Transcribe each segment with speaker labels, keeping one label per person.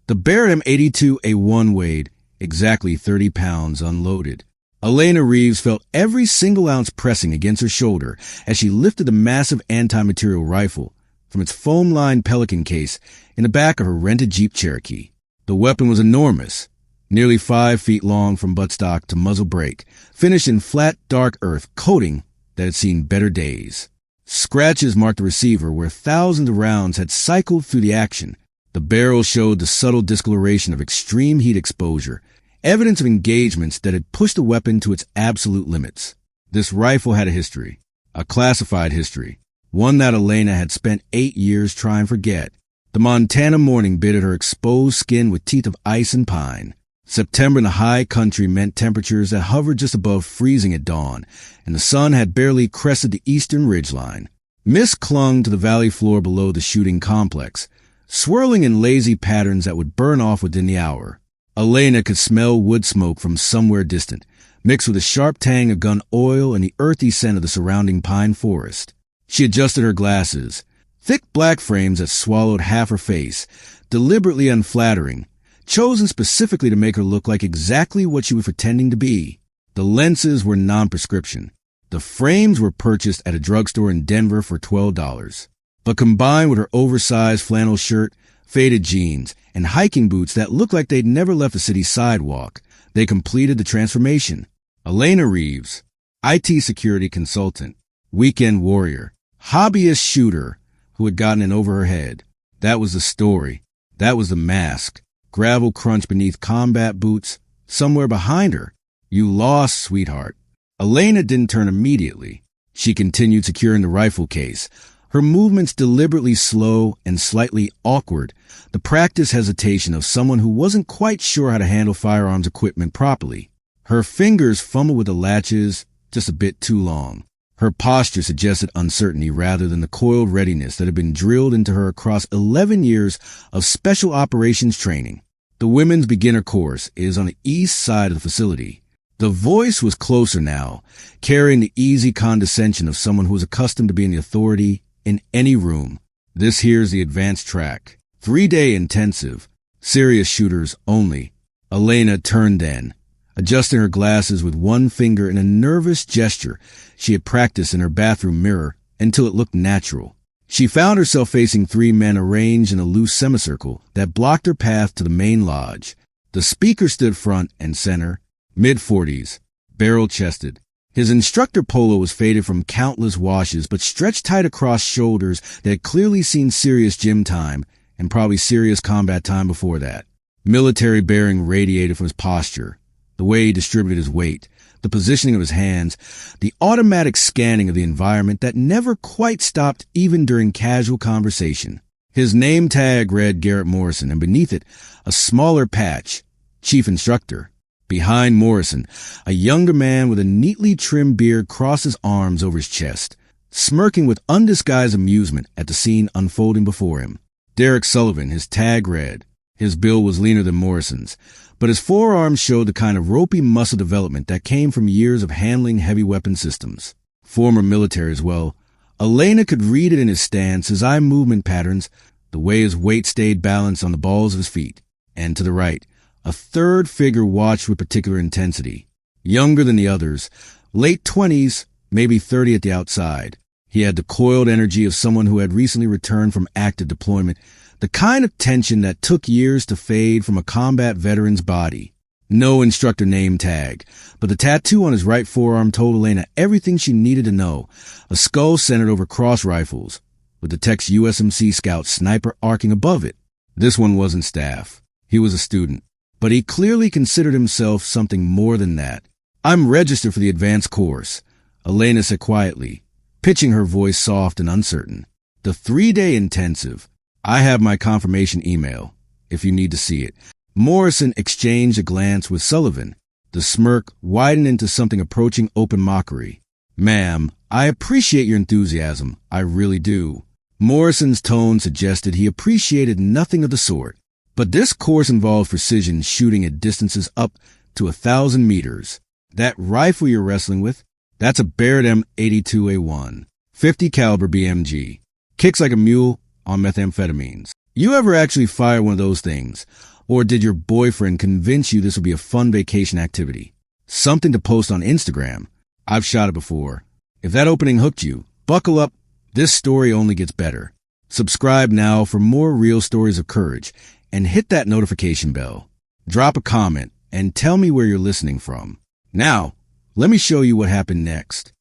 Speaker 1: The Barrett M82A1 weighed exactly 30 pounds unloaded. Elena Reeves felt every single ounce pressing against her shoulder as she lifted the massive anti-material rifle from its foam-lined Pelican case in the back of her rented Jeep Cherokee. The weapon was enormous, nearly 5 feet long from buttstock to muzzle brake, finished in flat, dark earth coating that had seen better days. Scratches marked the receiver where thousands of rounds had cycled through the action. The barrel showed the subtle discoloration of extreme heat exposure, evidence of engagements that had pushed the weapon to its absolute limits. This rifle had a history, a classified history, one that Elena had spent 8 years trying to forget. The Montana morning bit at her exposed skin with teeth of ice and pine. September in the high country meant temperatures that hovered just above freezing at dawn, and the sun had barely crested the eastern ridgeline. Mist clung to the valley floor below the shooting complex, swirling in lazy patterns that would burn off within the hour. Elena could smell wood smoke from somewhere distant, mixed with the sharp tang of gun oil and the earthy scent of the surrounding pine forest. She adjusted her glasses, thick black frames that swallowed half her face, deliberately unflattering, chosen specifically to make her look like exactly what she was pretending to be. The lenses were non-prescription. The frames were purchased at a drugstore in Denver for $12. But combined with her oversized flannel shirt, faded jeans, and hiking boots that looked like they'd never left the city's sidewalk, they completed the transformation. Elena Reeves, IT security consultant, weekend warrior, hobbyist shooter who had gotten in over her head. That was the story. That was the mask. Gravel crunch beneath combat boots, somewhere behind her. You lost, sweetheart. Elena didn't turn immediately. She continued securing the rifle case, her movements deliberately slow and slightly awkward, the practiced hesitation of someone who wasn't quite sure how to handle firearms equipment properly. Her fingers fumbled with the latches just a bit too long. Her posture suggested uncertainty rather than the coiled readiness that had been drilled into her across 11 years of special operations training. The women's beginner course is on the east side of the facility. The voice was closer now, carrying the easy condescension of someone who was accustomed to being the authority in any room. This here's the advanced track. 3-day intensive. Serious shooters only. Elena turned then, adjusting her glasses with one finger in a nervous gesture she had practiced in her bathroom mirror until it looked natural. She found herself facing 3 men arranged in a loose semicircle that blocked her path to the main lodge. The speaker stood front and center, mid-40s, barrel-chested. His instructor polo was faded from countless washes but stretched tight across shoulders that had clearly seen serious gym time and probably serious combat time before that. Military bearing radiated from his posture, the way he distributed his weight, the positioning of his hands, the automatic scanning of the environment that never quite stopped even during casual conversation. His name tag read Garrett Morrison, and beneath it, a smaller patch, Chief Instructor. Behind Morrison, a younger man with a neatly trimmed beard crossed his arms over his chest, smirking with undisguised amusement at the scene unfolding before him. Derek Sullivan, his tag read. His build was leaner than Morrison's, but his forearms showed the kind of ropey muscle development that came from years of handling heavy weapon systems. Former military as well. Elena could read it in his stance, his eye movement patterns, the way his weight stayed balanced on the balls of his feet. And to the right, a third figure watched with particular intensity. Younger than the others, late 20s, maybe 30 at the outside. He had the coiled energy of someone who had recently returned from active deployment, the kind of tension that took years to fade from a combat veteran's body. No instructor name tag, but the tattoo on his right forearm told Elena everything she needed to know. A skull centered over cross rifles, with the text USMC Scout Sniper arcing above it. This one wasn't staff. He was a student, but he clearly considered himself something more than that. I'm registered for the advanced course, Elena said quietly, pitching her voice soft and uncertain. The 3-day intensive. I have my confirmation email, if you need to see it. Morrison exchanged a glance with Sullivan. The smirk widened into something approaching open mockery. Ma'am, I appreciate your enthusiasm. I really do. Morrison's tone suggested he appreciated nothing of the sort. But this course involves precision shooting at distances up to 1,000 meters. That rifle you're wrestling with, that's a Barrett M82A1, 50 caliber BMG. Kicks like a mule on methamphetamines. You ever actually fire one of those things? Or did your boyfriend convince you this would be a fun vacation activity? Something to post on Instagram? I've shot it before. If that opening hooked you, buckle up. This story only gets better. Subscribe now for more real stories of courage and hit that notification bell. Drop a comment and tell me where you're listening from. Now, let me show you what happened next.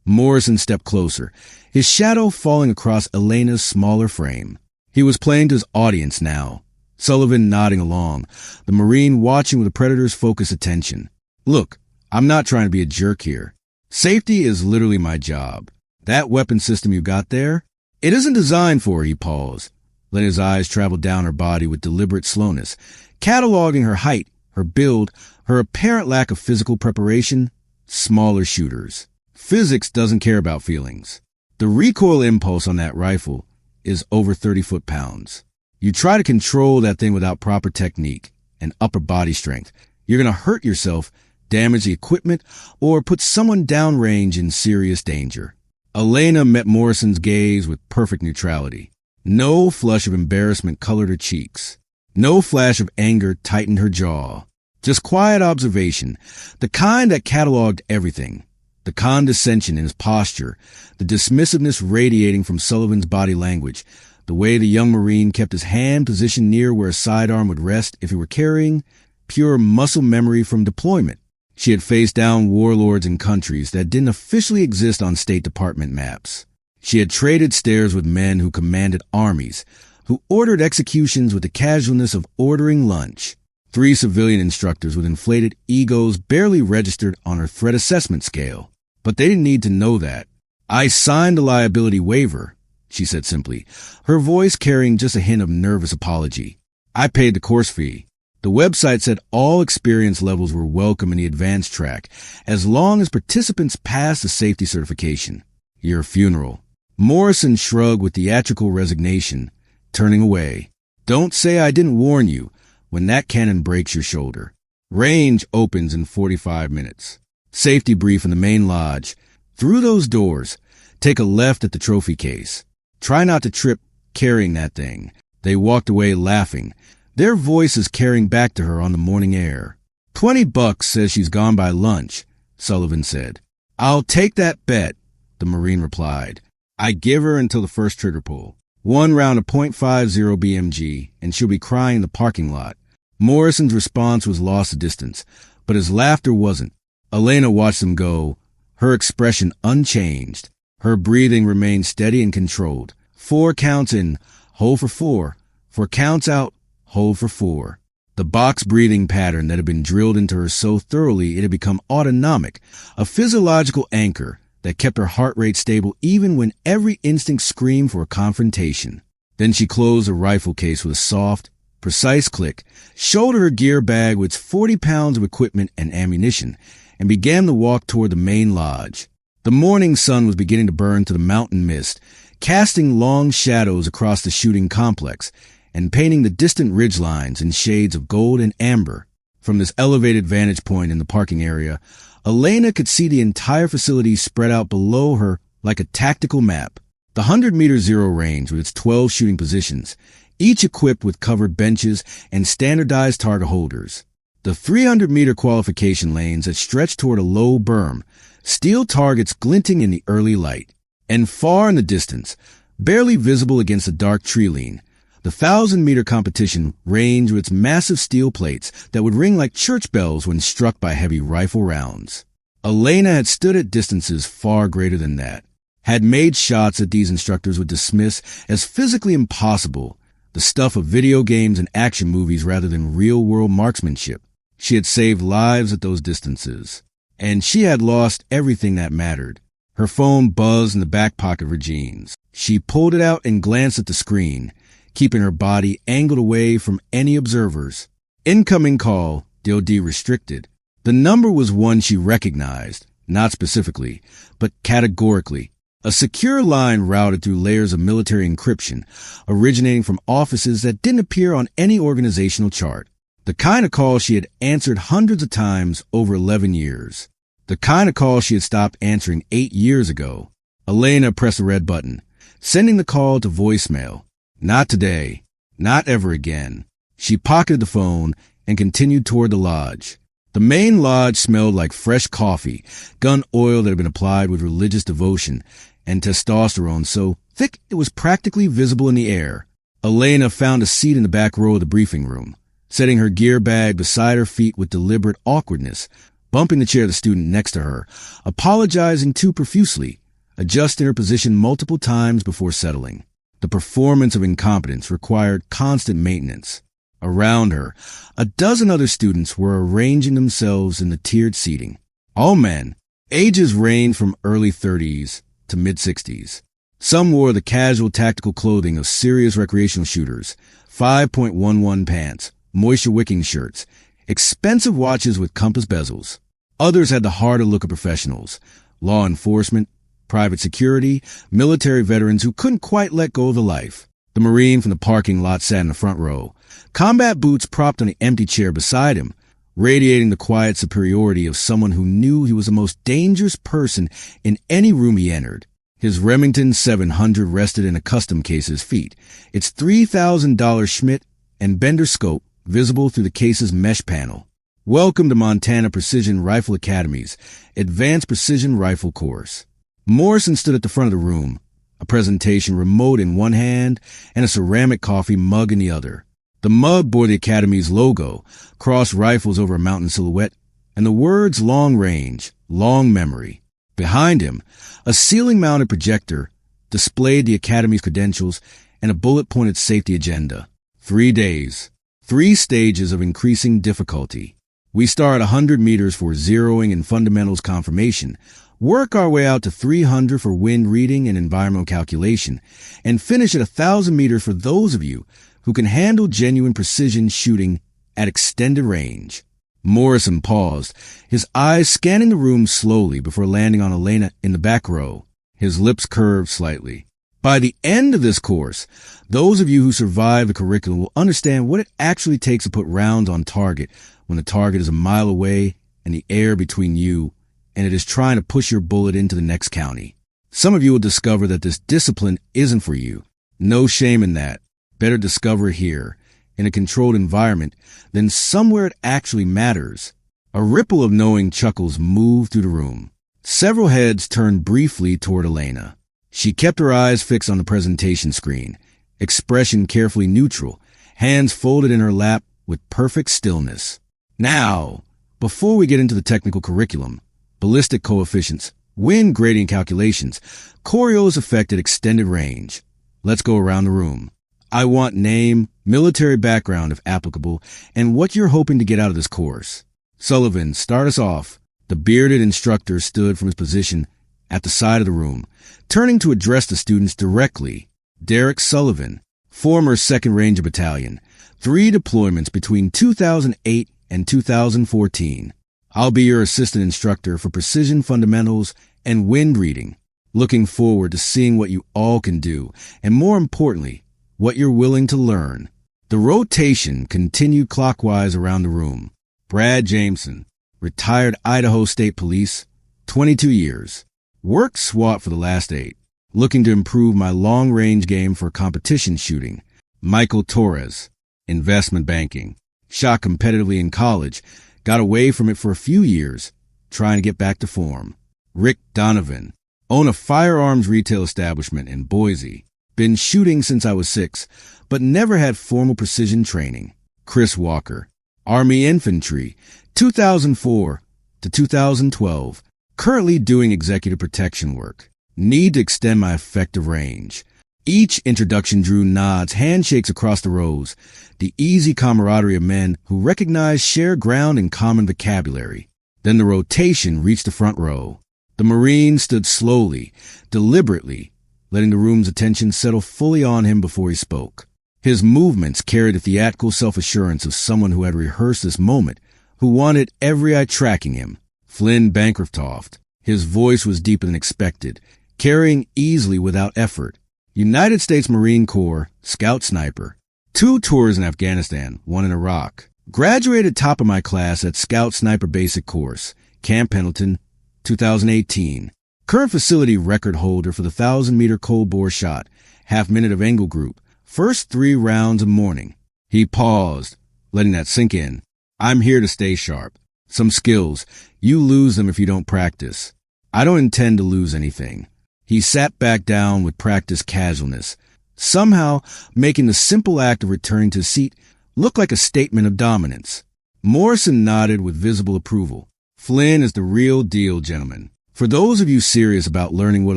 Speaker 1: Morrison stepped closer, his shadow falling across Elena's smaller frame. He was playing to his audience now, Sullivan nodding along, the Marine watching with the Predator's focused attention. Look, I'm not trying to be a jerk here. Safety is literally my job. That weapon system you got there, it isn't designed for her, he paused, letting his eyes travel down her body with deliberate slowness, cataloging her height, her build, her apparent lack of physical preparation. Smaller shooters. Physics doesn't care about feelings. The recoil impulse on that rifle is over 30 foot-pounds. You try to control that thing without proper technique and upper body strength, you're going to hurt yourself, damage the equipment, or put someone downrange in serious danger. Elena met Morrison's gaze with perfect neutrality. No flush of embarrassment colored her cheeks. No flash of anger tightened her jaw. Just quiet observation, the kind that cataloged everything. The condescension in his posture, the dismissiveness radiating from Sullivan's body language, the way the young Marine kept his hand positioned near where a sidearm would rest if he were carrying, pure muscle memory from deployment. She had faced down warlords in countries that didn't officially exist on State Department maps. She had traded stares with men who commanded armies, who ordered executions with the casualness of ordering lunch. 3 civilian instructors with inflated egos barely registered on her threat assessment scale. But they didn't need to know that. I signed a liability waiver, she said simply, her voice carrying just a hint of nervous apology. I paid the course fee. The website said all experience levels were welcome in the advanced track, as long as participants passed the safety certification. Your funeral. Morrison shrugged with theatrical resignation, turning away. Don't say I didn't warn you when that cannon breaks your shoulder. Range opens in 45 minutes. Safety brief in the main lodge. Through those doors, take a left at the trophy case. Try not to trip carrying that thing. They walked away laughing, their voices carrying back to her on the morning air. $20 says she's gone by lunch, Sullivan said. I'll take that bet, the Marine replied. I give her until the first trigger pull. 1 round of .50 BMG, and she'll be crying in the parking lot. Morrison's response was lost to distance, but his laughter wasn't. Elena watched them go, her expression unchanged. Her breathing remained steady and controlled. 4 counts in, hold for 4. 4 counts out, hold for 4. The box breathing pattern that had been drilled into her so thoroughly it had become autonomic, a physiological anchor that kept her heart rate stable even when every instinct screamed for a confrontation. Then she closed the rifle case with a soft, precise click, shouldered her gear bag with its 40 pounds of equipment and ammunition, and began to walk toward the main lodge. The morning sun was beginning to burn to the mountain mist, casting long shadows across the shooting complex and painting the distant ridgelines in shades of gold and amber. From this elevated vantage point in the parking area, Elena could see the entire facility spread out below her like a tactical map. The 100-meter zero range with its 12 shooting positions, each equipped with covered benches and standardized target holders. The 300-meter qualification lanes that stretched toward a low berm, steel targets glinting in the early light. And far in the distance, barely visible against the dark tree line, the 1,000-meter competition ranged with its massive steel plates that would ring like church bells when struck by heavy rifle rounds. Elena had stood at distances far greater than that, had made shots that these instructors would dismiss as physically impossible, the stuff of video games and action movies rather than real-world marksmanship. She had saved lives at those distances, and she had lost everything that mattered. Her phone buzzed in the back pocket of her jeans. She pulled it out and glanced at the screen, keeping her body angled away from any observers. Incoming call, DoD restricted. The number was one she recognized, not specifically, but categorically. A secure line routed through layers of military encryption, originating from offices that didn't appear on any organizational chart. The kind of call she had answered hundreds of times over 11 years. The kind of call she had stopped answering 8 years ago. Elena pressed the red button, sending the call to voicemail. Not today. Not ever again. She pocketed the phone and continued toward the lodge. The main lodge smelled like fresh coffee, gun oil that had been applied with religious devotion, and testosterone so thick it was practically visible in the air. Elena found a seat in the back row of the briefing room, setting her gear bag beside her feet with deliberate awkwardness, bumping the chair of the student next to her, apologizing too profusely, adjusting her position multiple times before settling. The performance of incompetence required constant maintenance. Around her, a dozen other students were arranging themselves in the tiered seating. All men, ages ranged from early 30s to mid-60s. Some wore the casual tactical clothing of serious recreational shooters, 5.11 pants, moisture-wicking shirts, expensive watches with compass bezels. Others had the harder look of professionals, law enforcement, private security, military veterans who couldn't quite let go of the life. The Marine from the parking lot sat in the front row, combat boots propped on the empty chair beside him, radiating the quiet superiority of someone who knew he was the most dangerous person in any room he entered. His Remington 700 rested in a custom case at his feet, its $3,000 Schmidt and Bender scope visible through the case's mesh panel. Welcome to Montana Precision Rifle Academy's Advanced Precision Rifle Course. Morrison stood at the front of the room, a presentation remote in one hand and a ceramic coffee mug in the other. The mug bore the Academy's logo, crossed rifles over a mountain silhouette, and the words long range, long memory. Behind him, a ceiling-mounted projector displayed the Academy's credentials and a bullet-pointed safety agenda. 3 days, 3 stages of increasing difficulty. We start at 100 meters for zeroing and fundamentals confirmation, work our way out to 300 for wind reading and environmental calculation, and finish at 1,000 meters for those of you who can handle genuine precision shooting at extended range. Morrison paused, his eyes scanning the room slowly before landing on Elena in the back row. His lips curved slightly. By the end of this course, those of you who survive the curriculum will understand what it actually takes to put rounds on target when the target is a mile away and the air between you and it is trying to push your bullet into the next county. Some of you will discover that this discipline isn't for you. No shame in that. Better discover it here, in a controlled environment, than somewhere it actually matters. A ripple of knowing chuckles moved through the room. Several heads turned briefly toward Elena. She kept her eyes fixed on the presentation screen, expression carefully neutral, hands folded in her lap with perfect stillness. Now, before we get into the technical curriculum, ballistic coefficients, wind gradient calculations, Coriolis effect at extended range, let's go around the room. I want name, military background if applicable, and what you're hoping to get out of this course. Sullivan, start us off. The bearded instructor stood from his position at the side of the room, turning to address the students directly. Derek Sullivan, former 2nd Ranger Battalion, 3 deployments between 2008 and 2014. I'll be your assistant instructor for precision fundamentals and wind reading. Looking forward to seeing what you all can do, and more importantly, what you're willing to learn. The rotation continued clockwise around the room. Brad Jameson, retired Idaho State Police, 22 years. Worked SWAT for the last 8. Looking to improve my long-range game for competition shooting. Michael Torres, investment banking. Shot competitively in college, got away from it for a few years, trying to get back to form. Rick Donovan, own a firearms retail establishment in Boise. Been shooting since I was 6, but never had formal precision training. Chris Walker, Army Infantry, 2004 to 2012. Currently doing executive protection work. Need to extend my effective range. Each introduction drew nods, handshakes across the rows, the easy camaraderie of men who recognize shared ground and common vocabulary. Then the rotation reached the front row. The Marine stood slowly, deliberately, letting the room's attention settle fully on him before he spoke. His movements carried the theatrical self-assurance of someone who had rehearsed this moment, who wanted every eye tracking him. Flynn Bancroft. His voice was deeper than expected, carrying easily without effort. United States Marine Corps, Scout Sniper. 2 tours in Afghanistan, 1 in Iraq. Graduated top of my class at Scout Sniper Basic Course, Camp Pendleton, 2018. Current facility record holder for the 1,000-meter cold bore shot, half minute of angle group, First 3 rounds of morning. He paused, letting that sink in. I'm here to stay sharp. Some skills, you lose them if you don't practice. I don't intend to lose anything. He sat back down with practiced casualness, somehow making the simple act of returning to his seat look like a statement of dominance. Morrison nodded with visible approval. Flynn is the real deal, gentlemen. For those of you serious about learning what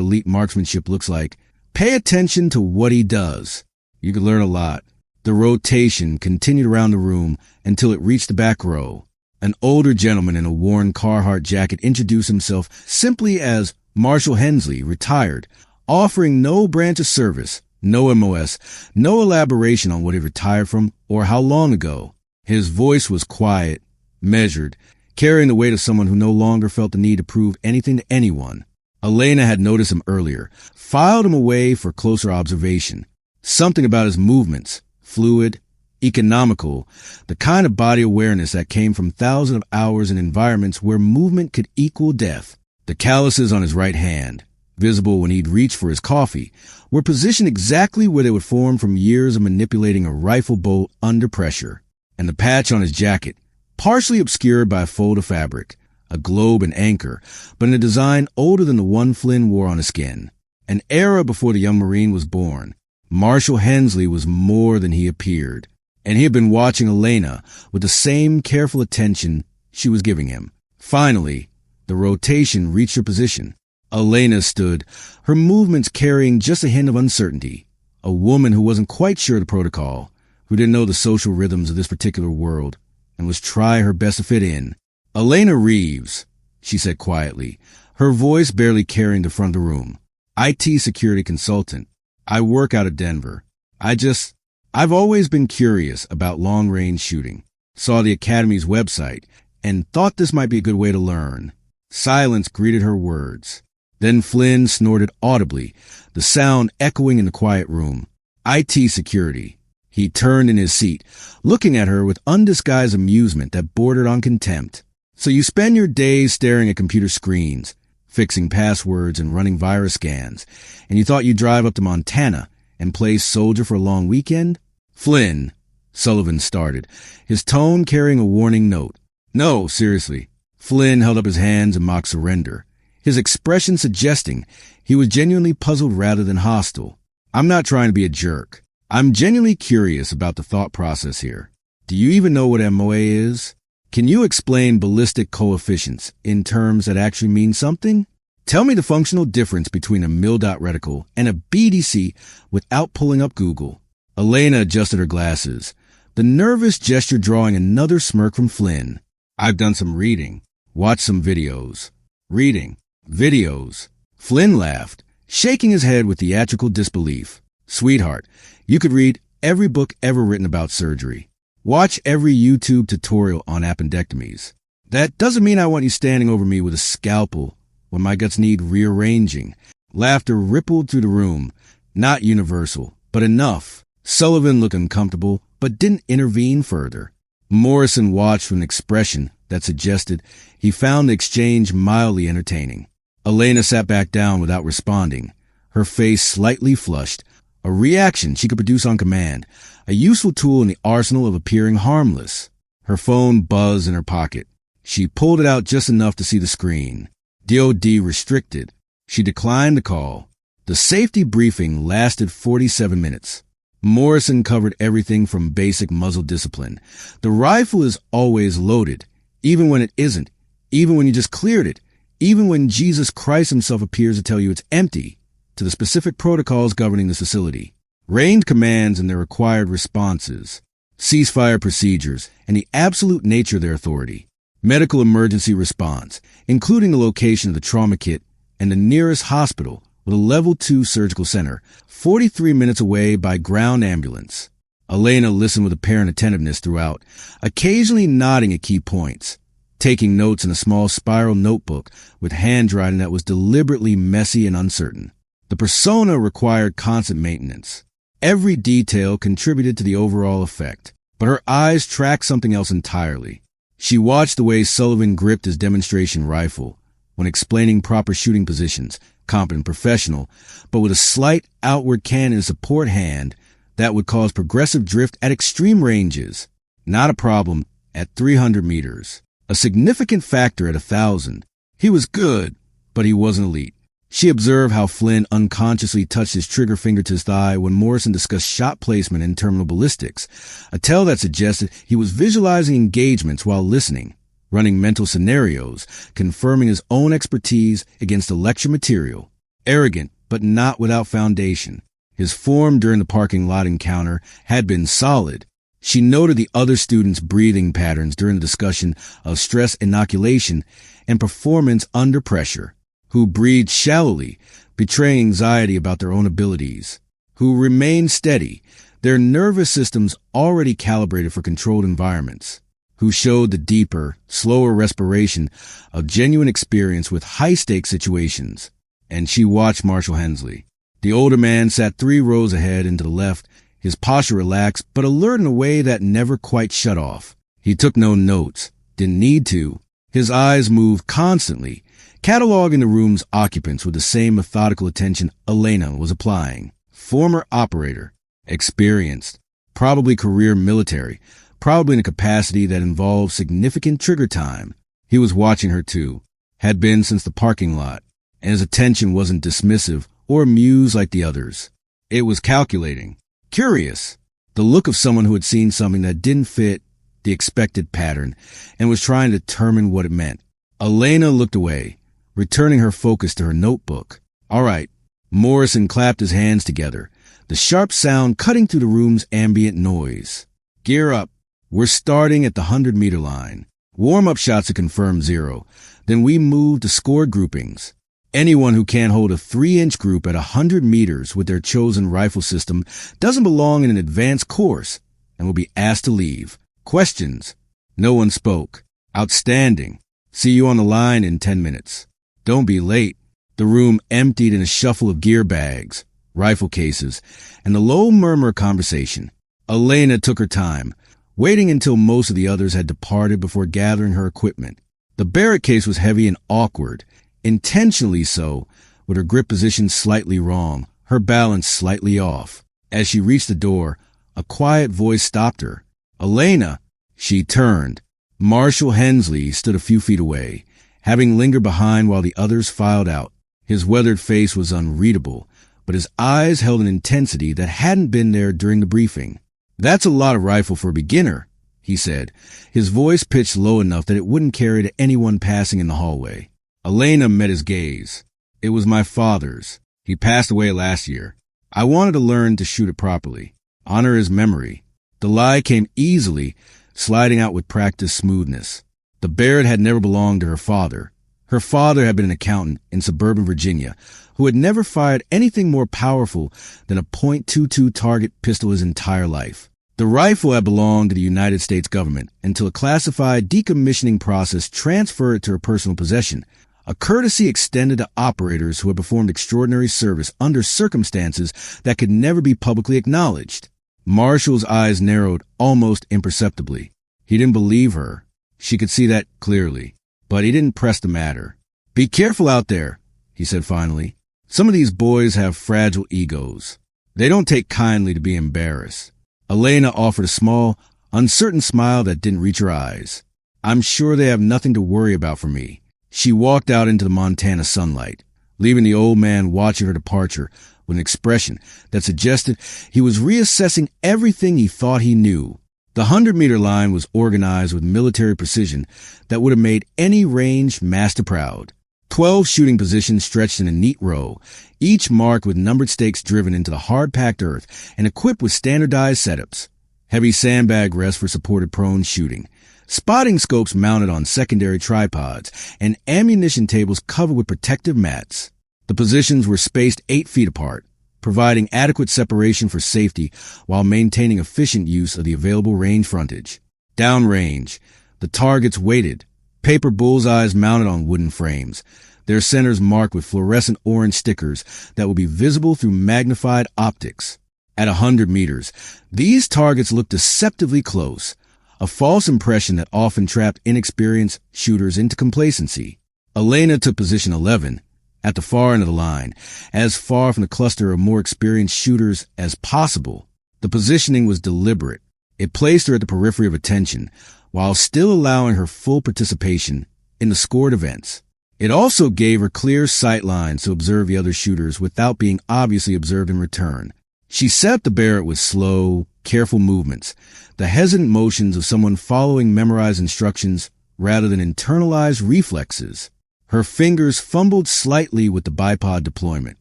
Speaker 1: elite marksmanship looks like, pay attention to what he does. You could learn a lot. The rotation continued around the room until it reached the back row. An older gentleman in a worn Carhartt jacket introduced himself simply as Marshal Hensley, retired, offering no branch of service, no MOS, no elaboration on what he retired from or how long ago. His voice was quiet, measured, carrying the weight of someone who no longer felt the need to prove anything to anyone. Elena had noticed him earlier, filed him away for closer observation. Something about his movements, fluid, economical, the kind of body awareness that came from thousands of hours in environments where movement could equal death. The calluses on his right hand, visible when he'd reached for his coffee, were positioned exactly where they would form from years of manipulating a rifle bolt under pressure. And the patch on his jacket, partially obscured by a fold of fabric, a globe and anchor, but in a design older than the one Flynn wore on his skin. An era before the young Marine was born. Marshal Hensley was more than he appeared, and he had been watching Elena with the same careful attention she was giving him. Finally, the rotation reached her position. Elena stood, her movements carrying just a hint of uncertainty. A woman who wasn't quite sure of the protocol, who didn't know the social rhythms of this particular world, and was trying her best to fit in. Elena Reeves, she said quietly, her voice barely carrying the front of the room. IT security consultant. I work out of Denver. I've always been curious about long-range shooting. Saw the Academy's website and thought this might be a good way to learn. Silence greeted her words. Then Flynn snorted audibly, the sound echoing in the quiet room. IT security. He turned in his seat, looking at her with undisguised amusement that bordered on contempt. So you spend your days staring at computer screens, fixing passwords and running virus scans, and you thought you'd drive up to Montana and play soldier for a long weekend? Flynn, Sullivan started, his tone carrying a warning note. No, seriously. Flynn held up his hands in mock surrender, his expression suggesting he was genuinely puzzled rather than hostile. I'm not trying to be a jerk. I'm genuinely curious about the thought process here. Do you even know what MOA is? Can you explain ballistic coefficients in terms that actually mean something? Tell me the functional difference between a mil-dot reticle and a BDC without pulling up Google. Elena adjusted her glasses, the nervous gesture drawing another smirk from Flynn. I've done some reading, watched some videos. Reading. Videos. Flynn laughed, shaking his head with theatrical disbelief. Sweetheart, you could read every book ever written about surgery. Watch every YouTube tutorial on appendectomies. That doesn't mean I want you standing over me with a scalpel when my guts need rearranging. Laughter rippled through the room, not universal, but enough. Sullivan looked uncomfortable, but didn't intervene further. Morrison watched with an expression that suggested he found the exchange mildly entertaining. Elena sat back down without responding, her face slightly flushed, a reaction she could produce on command, a useful tool in the arsenal of appearing harmless. Her phone buzzed in her pocket. She pulled it out just enough to see the screen. DOD restricted. She declined the call. The safety briefing lasted 47 minutes. Morrison covered everything from basic muzzle discipline. The rifle is always loaded, even when it isn't, even when you just cleared it, even when Jesus Christ himself appears to tell you it's empty, to the specific protocols governing this facility. Ranged commands and their required responses. Ceasefire procedures and the absolute nature of their authority. Medical emergency response, including the location of the trauma kit and the nearest hospital with a level 2 surgical center, 43 minutes away by ground ambulance. Elena listened with apparent attentiveness throughout, occasionally nodding at key points, taking notes in a small spiral notebook with handwriting that was deliberately messy and uncertain. The persona required constant maintenance. Every detail contributed to the overall effect, but her eyes tracked something else entirely. She watched the way Sullivan gripped his demonstration rifle when explaining proper shooting positions, competent professional, but with a slight outward cannon support hand that would cause progressive drift at extreme ranges. Not a problem at 300 meters. A significant factor at 1,000. He was good, but he wasn't elite. She observed how Flynn unconsciously touched his trigger finger to his thigh when Morrison discussed shot placement and terminal ballistics, a tell that suggested he was visualizing engagements while listening, running mental scenarios, confirming his own expertise against the lecture material. Arrogant, but not without foundation. His form during the parking lot encounter had been solid. She noted the other students' breathing patterns during the discussion of stress inoculation and performance under pressure, who breathed shallowly, betraying anxiety about their own abilities, who remained steady, their nervous systems already calibrated for controlled environments, who showed the deeper, slower respiration of genuine experience with high-stakes situations. And she watched Marshall Hensley. The older man sat 3 rows ahead and to the left, his posture relaxed but alert in a way that never quite shut off. He took no notes, didn't need to. His eyes moved constantly, cataloging the room's occupants with the same methodical attention Elena was applying. Former operator, experienced, probably career military, probably in a capacity that involved significant trigger time. He was watching her too, had been since the parking lot, and his attention wasn't dismissive or amused like the others. It was calculating, curious, the look of someone who had seen something that didn't fit the expected pattern and was trying to determine what it meant. Elena looked away, returning her focus to her notebook. All right. Morrison clapped his hands together, the sharp sound cutting through the room's ambient noise. Gear up. We're starting at the 100-meter line. Warm-up shots to confirm 0. Then we move to scored groupings. Anyone who can't hold a 3-inch group at 100 meters with their chosen rifle system doesn't belong in an advanced course and will be asked to leave. Questions? No one spoke. Outstanding. See you on the line in 10 minutes. Don't be late. The room emptied in a shuffle of gear bags, rifle cases, and the low murmur of conversation. Elena took her time, waiting until most of the others had departed before gathering her equipment. The Barrett case was heavy and awkward, intentionally so, with her grip position slightly wrong, her balance slightly off. As she reached the door, a quiet voice stopped her. Elena! She turned. Marshall Hensley stood a few feet away, having lingered behind while the others filed out. His weathered face was unreadable, but his eyes held an intensity that hadn't been there during the briefing. That's a lot of rifle for a beginner, he said, his voice pitched low enough that it wouldn't carry to anyone passing in the hallway. Elena met his gaze. It was my father's. He passed away last year. I wanted to learn to shoot it properly, honor his memory. The lie came easily, sliding out with practiced smoothness. The Barrett had never belonged to her father. Her father had been an accountant in suburban Virginia who had never fired anything more powerful than a .22 target pistol his entire life. The rifle had belonged to the United States government until a classified decommissioning process transferred it to her personal possession, a courtesy extended to operators who had performed extraordinary service under circumstances that could never be publicly acknowledged. Marshall's eyes narrowed almost imperceptibly. He didn't believe her. She could see that clearly, but he didn't press the matter. Be careful out there, he said finally. Some of these boys have fragile egos. They don't take kindly to being embarrassed. Elena offered a small, uncertain smile that didn't reach her eyes. I'm sure they have nothing to worry about for me. She walked out into the Montana sunlight, leaving the old man watching her departure with an expression that suggested he was reassessing everything he thought he knew. The 100-meter line was organized with military precision that would have made any range master proud. 12 shooting positions stretched in a neat row, each marked with numbered stakes driven into the hard-packed earth and equipped with standardized setups. Heavy sandbag rests for supported prone shooting, spotting scopes mounted on secondary tripods, and ammunition tables covered with protective mats. The positions were spaced 8 feet apart, providing adequate separation for safety while maintaining efficient use of the available range frontage. Downrange, the targets weighted, paper bullseyes mounted on wooden frames, their centers marked with fluorescent orange stickers that would be visible through magnified optics. At 100 meters, these targets looked deceptively close, a false impression that often trapped inexperienced shooters into complacency. Elena took position 11, at the far end of the line, as far from the cluster of more experienced shooters as possible. The positioning was deliberate. It placed her at the periphery of attention, while still allowing her full participation in the scored events. It also gave her clear sight lines to observe the other shooters without being obviously observed in return. She set up the Barrett with slow, careful movements, the hesitant motions of someone following memorized instructions rather than internalized reflexes. Her fingers fumbled slightly with the bipod deployment.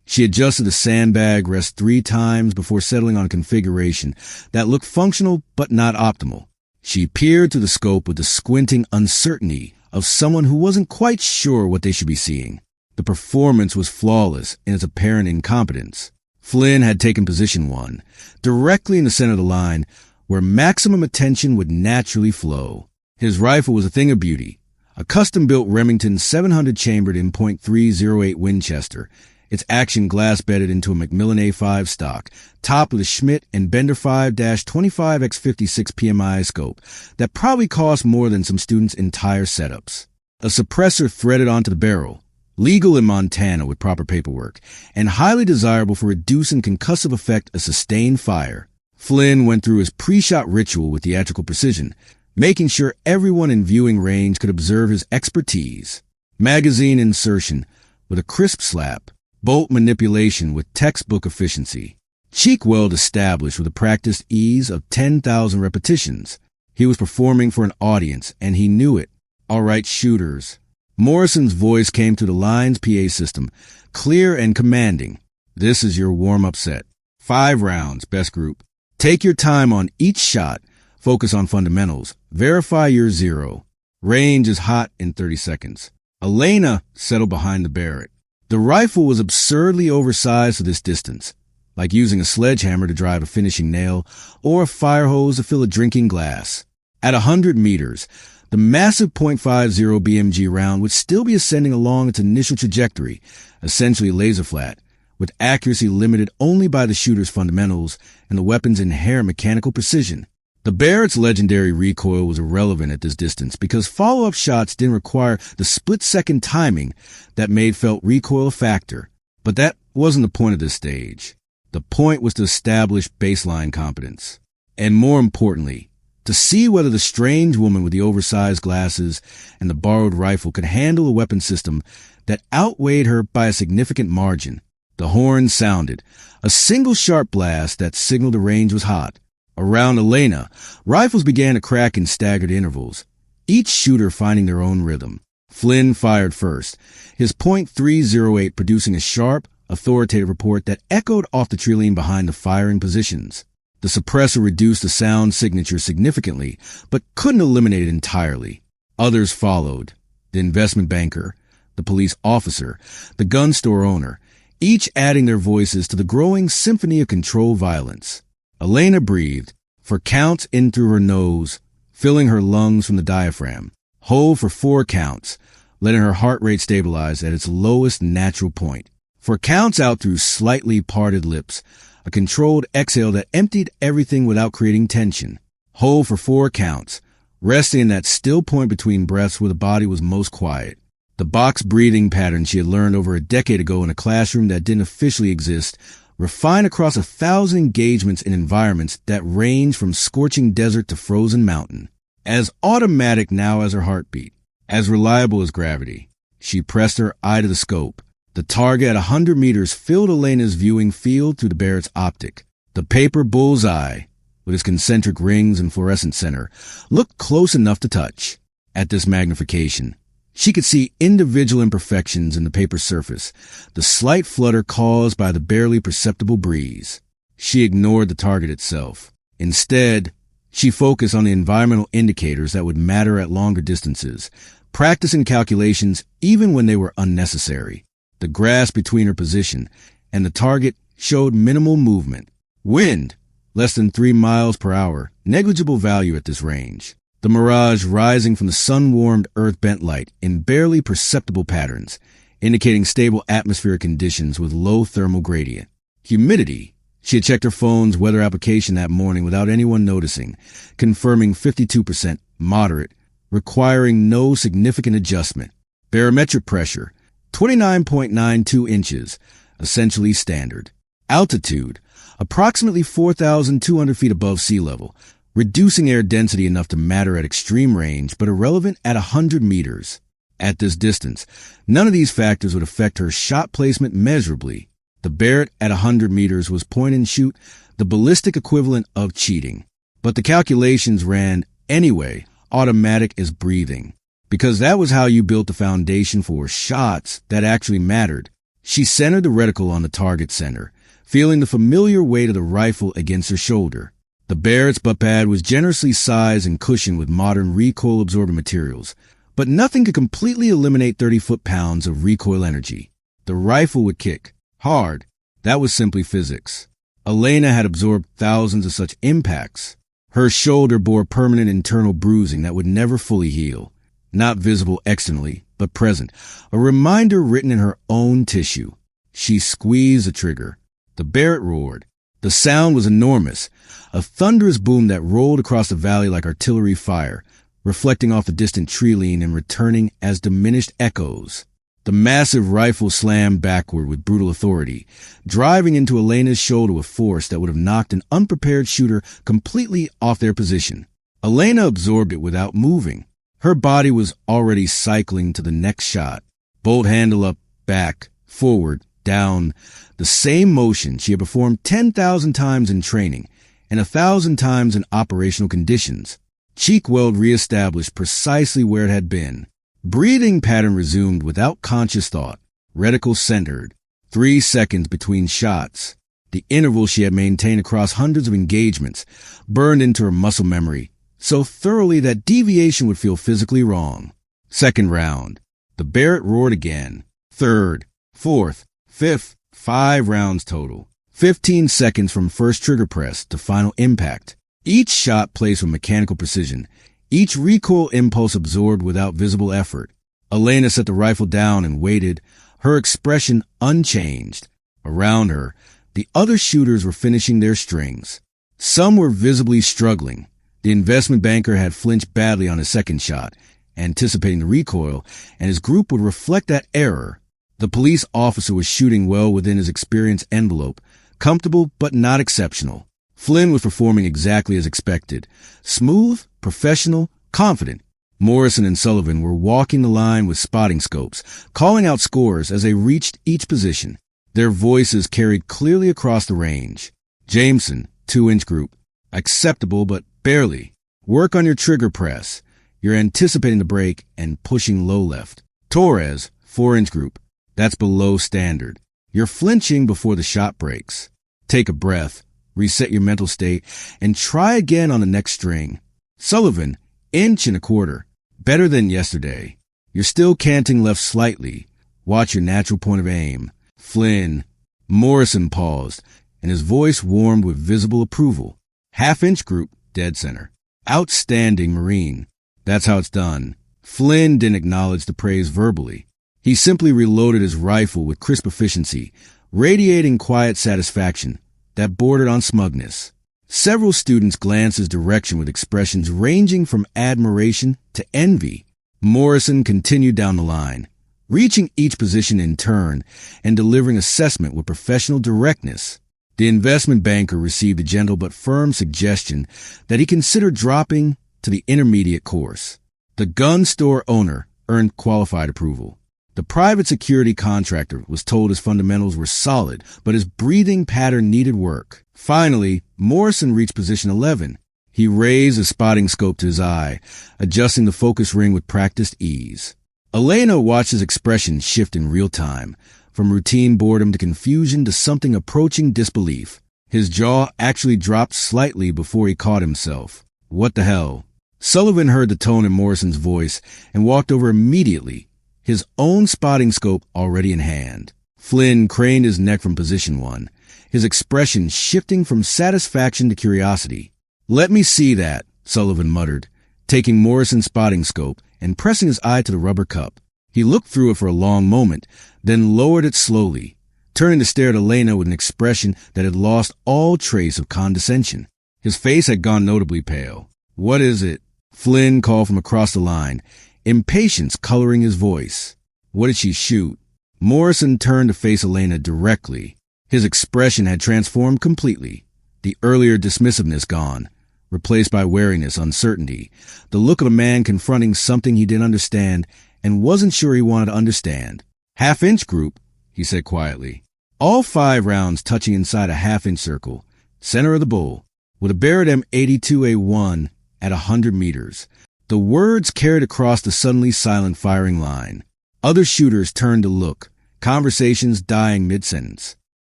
Speaker 1: She adjusted the sandbag rest 3 times before settling on a configuration that looked functional but not optimal. She peered through the scope with the squinting uncertainty of someone who wasn't quite sure what they should be seeing. The performance was flawless in its apparent incompetence. Flynn had taken position 1, directly in the center of the line, where maximum attention would naturally flow. His rifle was a thing of beauty, a custom-built Remington 700 chambered in .308 Winchester, its action glass-bedded into a Macmillan A5 stock, topped with a Schmidt and Bender 5-25x56 PMI scope that probably cost more than some students' entire setups. A suppressor threaded onto the barrel, legal in Montana with proper paperwork, and highly desirable for reducing concussive effect of sustained fire. Flynn went through his pre-shot ritual with theatrical precision, making sure everyone in viewing range could observe his expertise. Magazine insertion with a crisp slap, bolt manipulation with textbook efficiency. Cheek weld established with a practiced ease of 10,000 repetitions. He was performing for an audience, and he knew it. All right, shooters. Morrison's voice came through the line's PA system, clear and commanding. This is your warm-up set. 5 rounds, best group. Take your time on each shot. Focus on fundamentals. Verify your 0. Range is hot in 30 seconds. Elena settled behind the Barrett. The rifle was absurdly oversized for this distance, like using a sledgehammer to drive a finishing nail or a fire hose to fill a drinking glass. At 100 meters, the massive .50 BMG round would still be ascending along its initial trajectory, essentially laser flat, with accuracy limited only by the shooter's fundamentals and the weapon's inherent mechanical precision. The Barrett's legendary recoil was irrelevant at this distance because follow-up shots didn't require the split-second timing that made felt recoil a factor. But that wasn't the point of this stage. The point was to establish baseline competence. And more importantly, to see whether the strange woman with the oversized glasses and the borrowed rifle could handle a weapon system that outweighed her by a significant margin. The horn sounded, a single sharp blast that signaled the range was hot. Around Elena, rifles began to crack in staggered intervals, each shooter finding their own rhythm. Flynn fired first, his .308 producing a sharp, authoritative report that echoed off the tree line behind the firing positions. The suppressor reduced the sound signature significantly, but couldn't eliminate it entirely. Others followed. The investment banker, the police officer, the gun store owner, each adding their voices to the growing symphony of controlled violence. Elena breathed, for counts in through her nose, filling her lungs from the diaphragm. Hold for 4 counts, letting her heart rate stabilize at its lowest natural point. For counts out through slightly parted lips, a controlled exhale that emptied everything without creating tension. Hold for 4 counts, resting in that still point between breaths where the body was most quiet. The box breathing pattern she had learned over a decade ago in a classroom that didn't officially exist, refined across 1,000 engagements in environments that range from scorching desert to frozen mountain. As automatic now as her heartbeat, as reliable as gravity. She pressed her eye to the scope. The target at 100 meters filled Elena's viewing field through the Barrett's optic. The paper bullseye, with its concentric rings and fluorescent center, looked close enough to touch. At this magnification, she could see individual imperfections in the paper surface, the slight flutter caused by the barely perceptible breeze. She ignored the target itself. Instead, she focused on the environmental indicators that would matter at longer distances, practicing calculations even when they were unnecessary. The grass between her position and the target showed minimal movement. Wind, less than 3 miles per hour, negligible value at this range. The mirage rising from the sun-warmed earth-bent light in barely perceptible patterns, indicating stable atmospheric conditions with low thermal gradient. Humidity. She had checked her phone's weather application that morning without anyone noticing, confirming 52% moderate, requiring no significant adjustment. Barometric pressure, 29.92 inches, essentially standard. Altitude, approximately 4,200 feet above sea level, reducing air density enough to matter at extreme range but irrelevant at 100 meters. At this distance, none of these factors would affect her shot placement measurably. The Barrett at 100 meters was point and shoot, the ballistic equivalent of cheating. But the calculations ran anyway, automatic as breathing. Because that was how you built the foundation for shots that actually mattered. She centered the reticle on the target center, feeling the familiar weight of the rifle against her shoulder. The Barrett's butt pad was generously sized and cushioned with modern recoil-absorbing materials, but nothing could completely eliminate 30 foot-pounds of recoil energy. The rifle would kick hard. That was simply physics. Elena had absorbed thousands of such impacts. Her shoulder bore permanent internal bruising that would never fully heal. Not visible externally, but present, a reminder written in her own tissue. She squeezed the trigger. The Barrett roared. The sound was enormous, a thunderous boom that rolled across the valley like artillery fire, reflecting off the distant tree line and returning as diminished echoes. The massive rifle slammed backward with brutal authority, driving into Elena's shoulder with force that would have knocked an unprepared shooter completely off their position. Elena absorbed it without moving. Her body was already cycling to the next shot. Bolt handle up, back, forward, down. The same motion she had performed 10,000 times in training and 1,000 times in operational conditions. Cheek weld reestablished precisely where it had been. Breathing pattern resumed without conscious thought. Reticle centered. 3 seconds between shots. The interval she had maintained across hundreds of engagements burned into her muscle memory so thoroughly that deviation would feel physically wrong. Second round. The Barrett roared again. Third, fourth, fifth, 5 rounds total. 15 seconds from first trigger press to final impact. Each shot placed with mechanical precision. Each recoil impulse absorbed without visible effort. Elena set the rifle down and waited, her expression unchanged. Around her, the other shooters were finishing their strings. Some were visibly struggling. The investment banker had flinched badly on his second shot, anticipating the recoil, and his group would reflect that error. The police officer was shooting well within his experience envelope, comfortable but not exceptional. Flynn was performing exactly as expected. Smooth, professional, confident. Morrison and Sullivan were walking the line with spotting scopes, calling out scores as they reached each position. Their voices carried clearly across the range. Jameson, 2-inch group. Acceptable, but barely. Work on your trigger press. You're anticipating the break and pushing low left. Torres, 4-inch group. That's below standard. You're flinching before the shot breaks. Take a breath. Reset your mental state, and try again on the next string. Sullivan, 1.25 inches. Better than yesterday. You're still canting left slightly. Watch your natural point of aim. Flynn. Morrison paused, and his voice warmed with visible approval. 1/2-inch group, dead center. Outstanding, Marine. That's how it's done. Flynn didn't acknowledge the praise verbally. He simply reloaded his rifle with crisp efficiency, radiating quiet satisfaction that bordered on smugness. Several students glanced his direction with expressions ranging from admiration to envy. Morrison continued down the line, reaching each position in turn and delivering assessment with professional directness. The investment banker received a gentle but firm suggestion that he consider dropping to the intermediate course. The gun store owner earned qualified approval. The private security contractor was told his fundamentals were solid, but his breathing pattern needed work. Finally, Morrison reached position 11. He raised a spotting scope to his eye, adjusting the focus ring with practiced ease. Elena watched his expression shift in real time, from routine boredom to confusion to something approaching disbelief. His jaw actually dropped slightly before he caught himself. What the hell? Sullivan heard the tone in Morrison's voice and walked over immediately, his own spotting scope already in hand. Flynn craned his neck from position 1, his expression shifting from satisfaction to curiosity. "Let me see that," Sullivan muttered, taking Morrison's spotting scope and pressing his eye to the rubber cup. He looked through it for a long moment, then lowered it slowly, turning to stare at Elena with an expression that had lost all trace of condescension. His face had gone notably pale. "What is it?" Flynn called from across the line, impatience coloring his voice. "What did she shoot?" Morrison turned to face Elena directly. His expression had transformed completely, the earlier dismissiveness gone, replaced by wariness, uncertainty, the look of a man confronting something he didn't understand and wasn't sure he wanted to understand. Half-inch group, he said quietly. All 5 rounds touching inside a half-inch circle, center of the bull, with a Barrett M82A1 at 100 meters. The words carried across the suddenly silent firing line. Other shooters turned to look, conversations dying mid-sentence.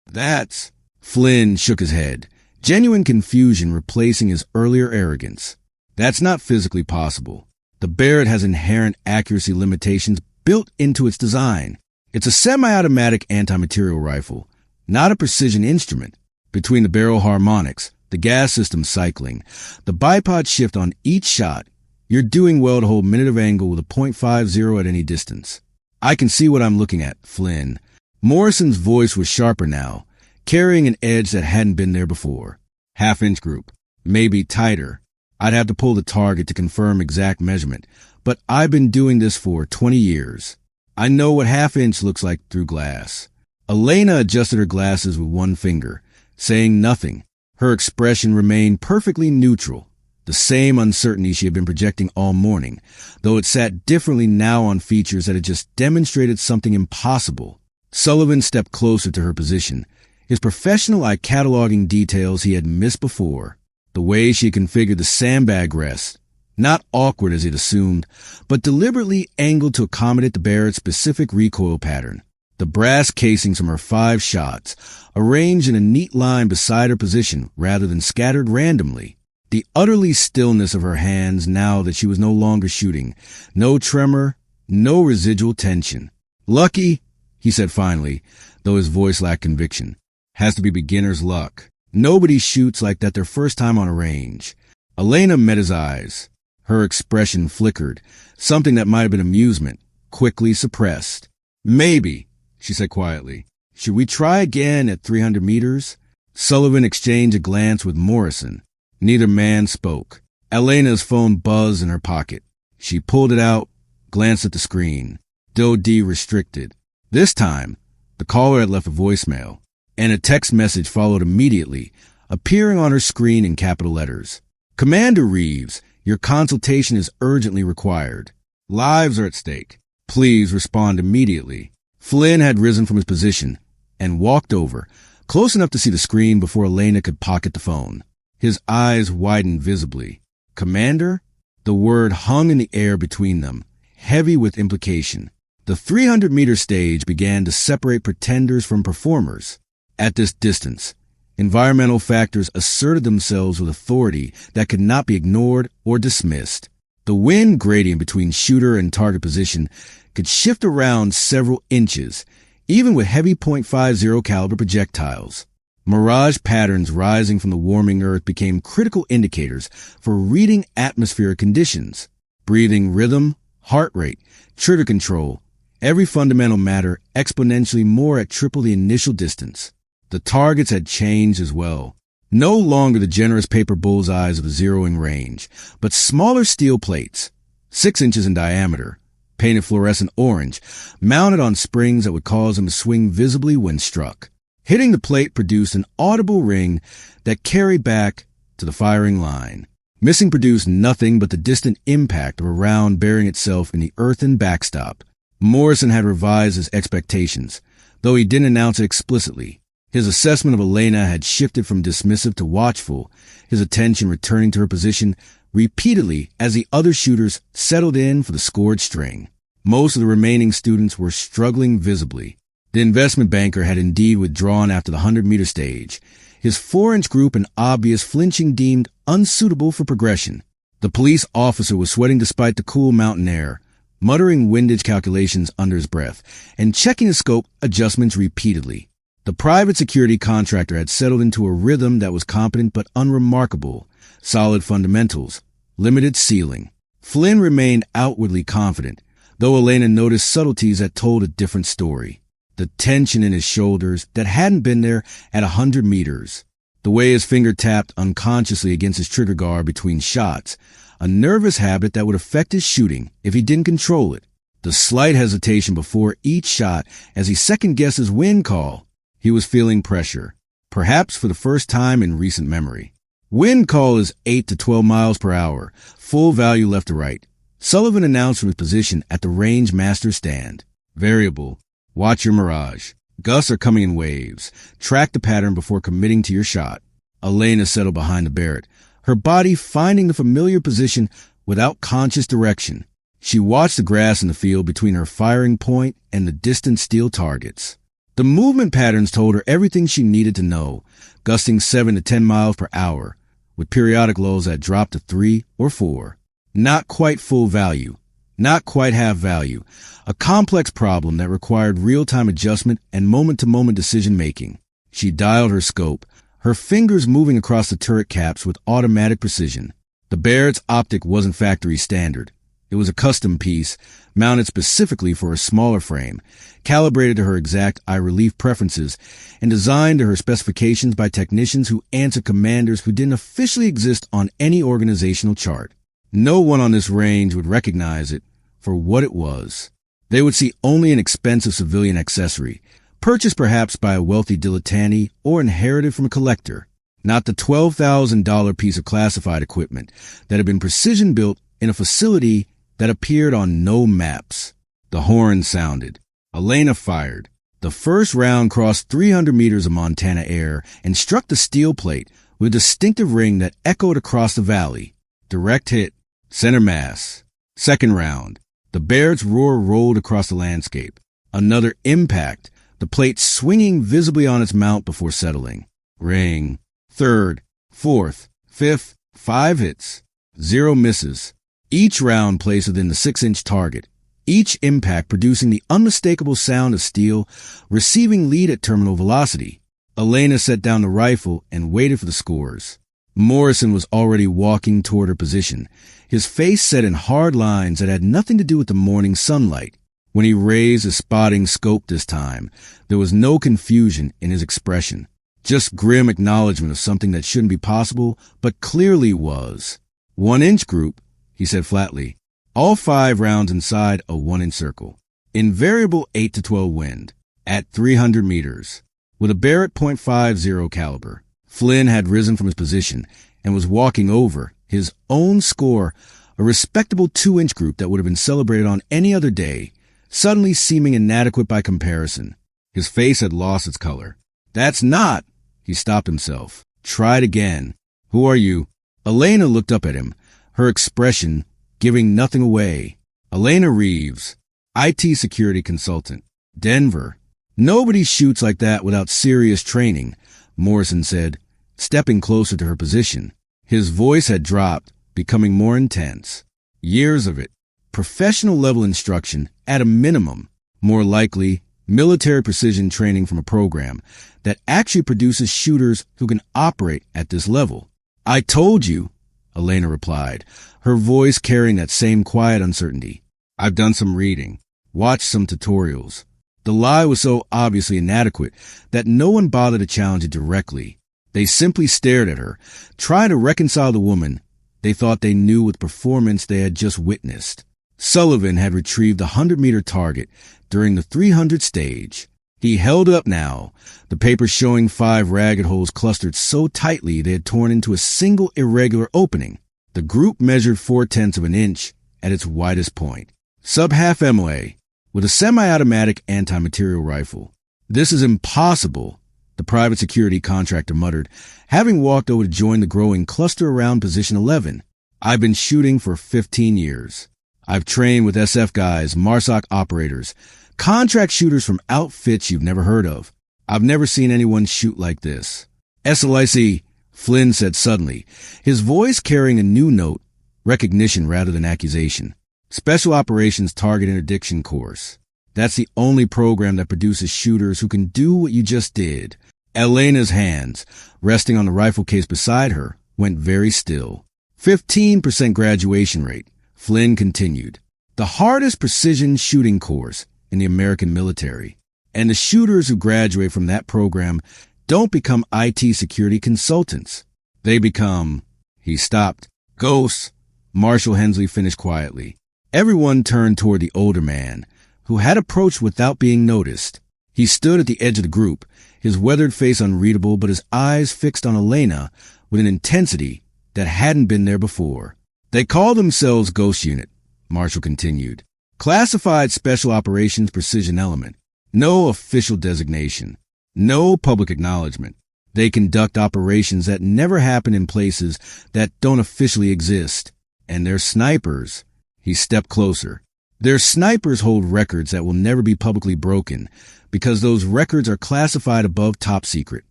Speaker 1: That's... Flynn shook his head, genuine confusion replacing his earlier arrogance. That's not physically possible. The Barrett has inherent accuracy limitations built into its design. It's a semi-automatic anti-material rifle, not a precision instrument. Between the barrel harmonics, the gas system cycling, the bipod shift on each shot, you're doing well to hold minute of angle with a .50 at any distance. I can see what I'm looking at, Flynn. Morrison's voice was sharper now, carrying an edge that hadn't been there before. Half-inch group. Maybe tighter. I'd have to pull the target to confirm exact measurement, but I've been doing this for 20 years. I know what half-inch looks like through glass. Elena adjusted her glasses with one finger, saying nothing. Her expression remained perfectly neutral, the same uncertainty she had been projecting all morning, though it sat differently now on features that had just demonstrated something impossible. Sullivan stepped closer to her position, his professional eye cataloging details he had missed before. The way she configured the sandbag rest, not awkward as he'd assumed, but deliberately angled to accommodate the Barrett's specific recoil pattern. The brass casings from her 5 shots, arranged in a neat line beside her position rather than scattered randomly. The utterly stillness of her hands now that she was no longer shooting. No tremor, no residual tension. Lucky, he said finally, though his voice lacked conviction. Has to be beginner's luck. Nobody shoots like that their first time on a range. Elena met his eyes. Her expression flickered, something that might have been amusement, quickly suppressed. Maybe, she said quietly. Should we try again at 300 meters? Sullivan exchanged a glance with Morrison. Neither man spoke. Elena's phone buzzed in her pocket. She pulled it out, glanced at the screen. DOD restricted. This time, the caller had left a voicemail, and a text message followed immediately, appearing on her screen in capital letters. Commander Reeves, your consultation is urgently required. Lives are at stake. Please respond immediately. Flynn had risen from his position and walked over, close enough to see the screen before Elena could pocket the phone. His eyes widened visibly. Commander? The word hung in the air between them, heavy with implication. The 300-meter stage began to separate pretenders from performers. At this distance, environmental factors asserted themselves with authority that could not be ignored or dismissed. The wind gradient between shooter and target position could shift around several inches, even with heavy .50 caliber projectiles. Mirage patterns rising from the warming earth became critical indicators for reading atmospheric conditions. Breathing rhythm, heart rate, trigger control, every fundamental matter exponentially more at triple the initial distance. The targets had changed as well. No longer the generous paper bullseyes of the zeroing range, but smaller steel plates, 6 inches in diameter, painted fluorescent orange, mounted on springs that would cause them to swing visibly when struck. Hitting the plate produced an audible ring that carried back to the firing line. Missing produced nothing but the distant impact of a round burying itself in the earthen backstop. Morrison had revised his expectations, though he didn't announce it explicitly. His assessment of Elena had shifted from dismissive to watchful, his attention returning to her position repeatedly as the other shooters settled in for the scored string. Most of the remaining students were struggling visibly. The investment banker had indeed withdrawn after the 100-meter stage, his 4-inch group an obvious flinching deemed unsuitable for progression. The police officer was sweating despite the cool mountain air, muttering windage calculations under his breath, and checking the scope adjustments repeatedly. The private security contractor had settled into a rhythm that was competent but unremarkable, solid fundamentals, limited ceiling. Flynn remained outwardly confident, though Elena noticed subtleties that told a different story. The tension in his shoulders that hadn't been there at 100 meters. The way his finger tapped unconsciously against his trigger guard between shots, a nervous habit that would affect his shooting if he didn't control it. The slight hesitation before each shot as he second-guessed his wind call. He was feeling pressure, perhaps for the first time in recent memory. Wind call is 8 to 12 miles per hour, full value left to right. Sullivan announced from his position at the range master stand. Variable. Watch your mirage. Gusts are coming in waves. Track the pattern before committing to your shot. Elena settled behind the Barrett, her body finding the familiar position without conscious direction. She watched the grass in the field between her firing point and the distant steel targets. The movement patterns told her everything she needed to know, gusting 7 to 10 miles per hour, with periodic lulls that dropped to 3 or 4. Not quite full value, not quite half value, a complex problem that required real-time adjustment and moment-to-moment decision-making. She dialed her scope, her fingers moving across the turret caps with automatic precision. The Barrett's optic wasn't factory standard. It was a custom piece, mounted specifically for a smaller frame, calibrated to her exact eye relief preferences, and designed to her specifications by technicians who answered commanders who didn't officially exist on any organizational chart. No one on this range would recognize it for what it was. They would see only an expensive civilian accessory, purchased perhaps by a wealthy dilettante or inherited from a collector, not the $12,000 piece of classified equipment that had been precision-built in a facility that appeared on no maps. The horn sounded. Elena fired. The first round crossed 300 meters of Montana air and struck the steel plate with a distinctive ring that echoed across the valley. Direct hit. Center mass. Second round. The Barrett's roar rolled across the landscape. Another impact, the plate swinging visibly on its mount before settling. Ring. Third. Fourth. Fifth. 5 hits. 0 misses. Each round placed within the 6-inch target. Each impact producing the unmistakable sound of steel receiving lead at terminal velocity. Elena set down the rifle and waited for the scores. Morrison was already walking toward her position, his face set in hard lines that had nothing to do with the morning sunlight. When he raised his spotting scope this time, there was no confusion in his expression, just grim acknowledgement of something that shouldn't be possible, but clearly was. 1-inch group, he said flatly. All 5 rounds inside a 1-inch circle. In variable 8 to 12 wind, at 300 meters, with a Barrett .50 caliber. Flynn had risen from his position and was walking over his own score, a respectable 2-inch group that would have been celebrated on any other day, suddenly seeming inadequate by comparison. His face had lost its color. That's not. He stopped himself. Tried again. Who are you? Elena looked up at him, her expression giving nothing away. Elena Reeves, IT security consultant. Denver. Nobody shoots like that without serious training, Morrison said, stepping closer to her position. His voice had dropped, becoming more intense. Years of it. Professional level instruction, at a minimum. More likely, military precision training from a program that actually produces shooters who can operate at this level. I told you, Elena replied, her voice carrying that same quiet uncertainty. I've done some reading, watched some tutorials. The lie was so obviously inadequate that no one bothered to challenge it directly. They simply stared at her, trying to reconcile the woman they thought they knew with performance they had just witnessed. Sullivan had retrieved the 100-meter target during the 300 stage. He held up now, the paper showing 5 ragged holes clustered so tightly they had torn into a single irregular opening. The group measured 0.4 of an inch at its widest point. Sub-half MOA, with a semi-automatic anti-material rifle. This is impossible, the private security contractor muttered, having walked over to join the growing cluster around position 11. I've been shooting for 15 years. I've trained with SF guys, MARSOC operators, contract shooters from outfits you've never heard of. I've never seen anyone shoot like this. SLIC, Flynn said suddenly, his voice carrying a new note, recognition rather than accusation. Special Operations Target Interdiction Course. That's the only program that produces shooters who can do what you just did. Elena's hands, resting on the rifle case beside her, went very still. 15% graduation rate, Flynn continued. The hardest precision shooting course in the American military. And the shooters who graduate from that program don't become IT security consultants. They become... He stopped. Ghosts, Marshal Hensley finished quietly. Everyone turned toward the older man, who had approached without being noticed. He stood at the edge of the group, his weathered face unreadable but his eyes fixed on Elena with an intensity that hadn't been there before. They call themselves Ghost Unit, Marshall continued. Classified Special Operations Precision Element. No official designation. No public acknowledgement. They conduct operations that never happen in places that don't officially exist. And their snipers. He stepped closer. Their snipers hold records that will never be publicly broken because those records are classified above top secret.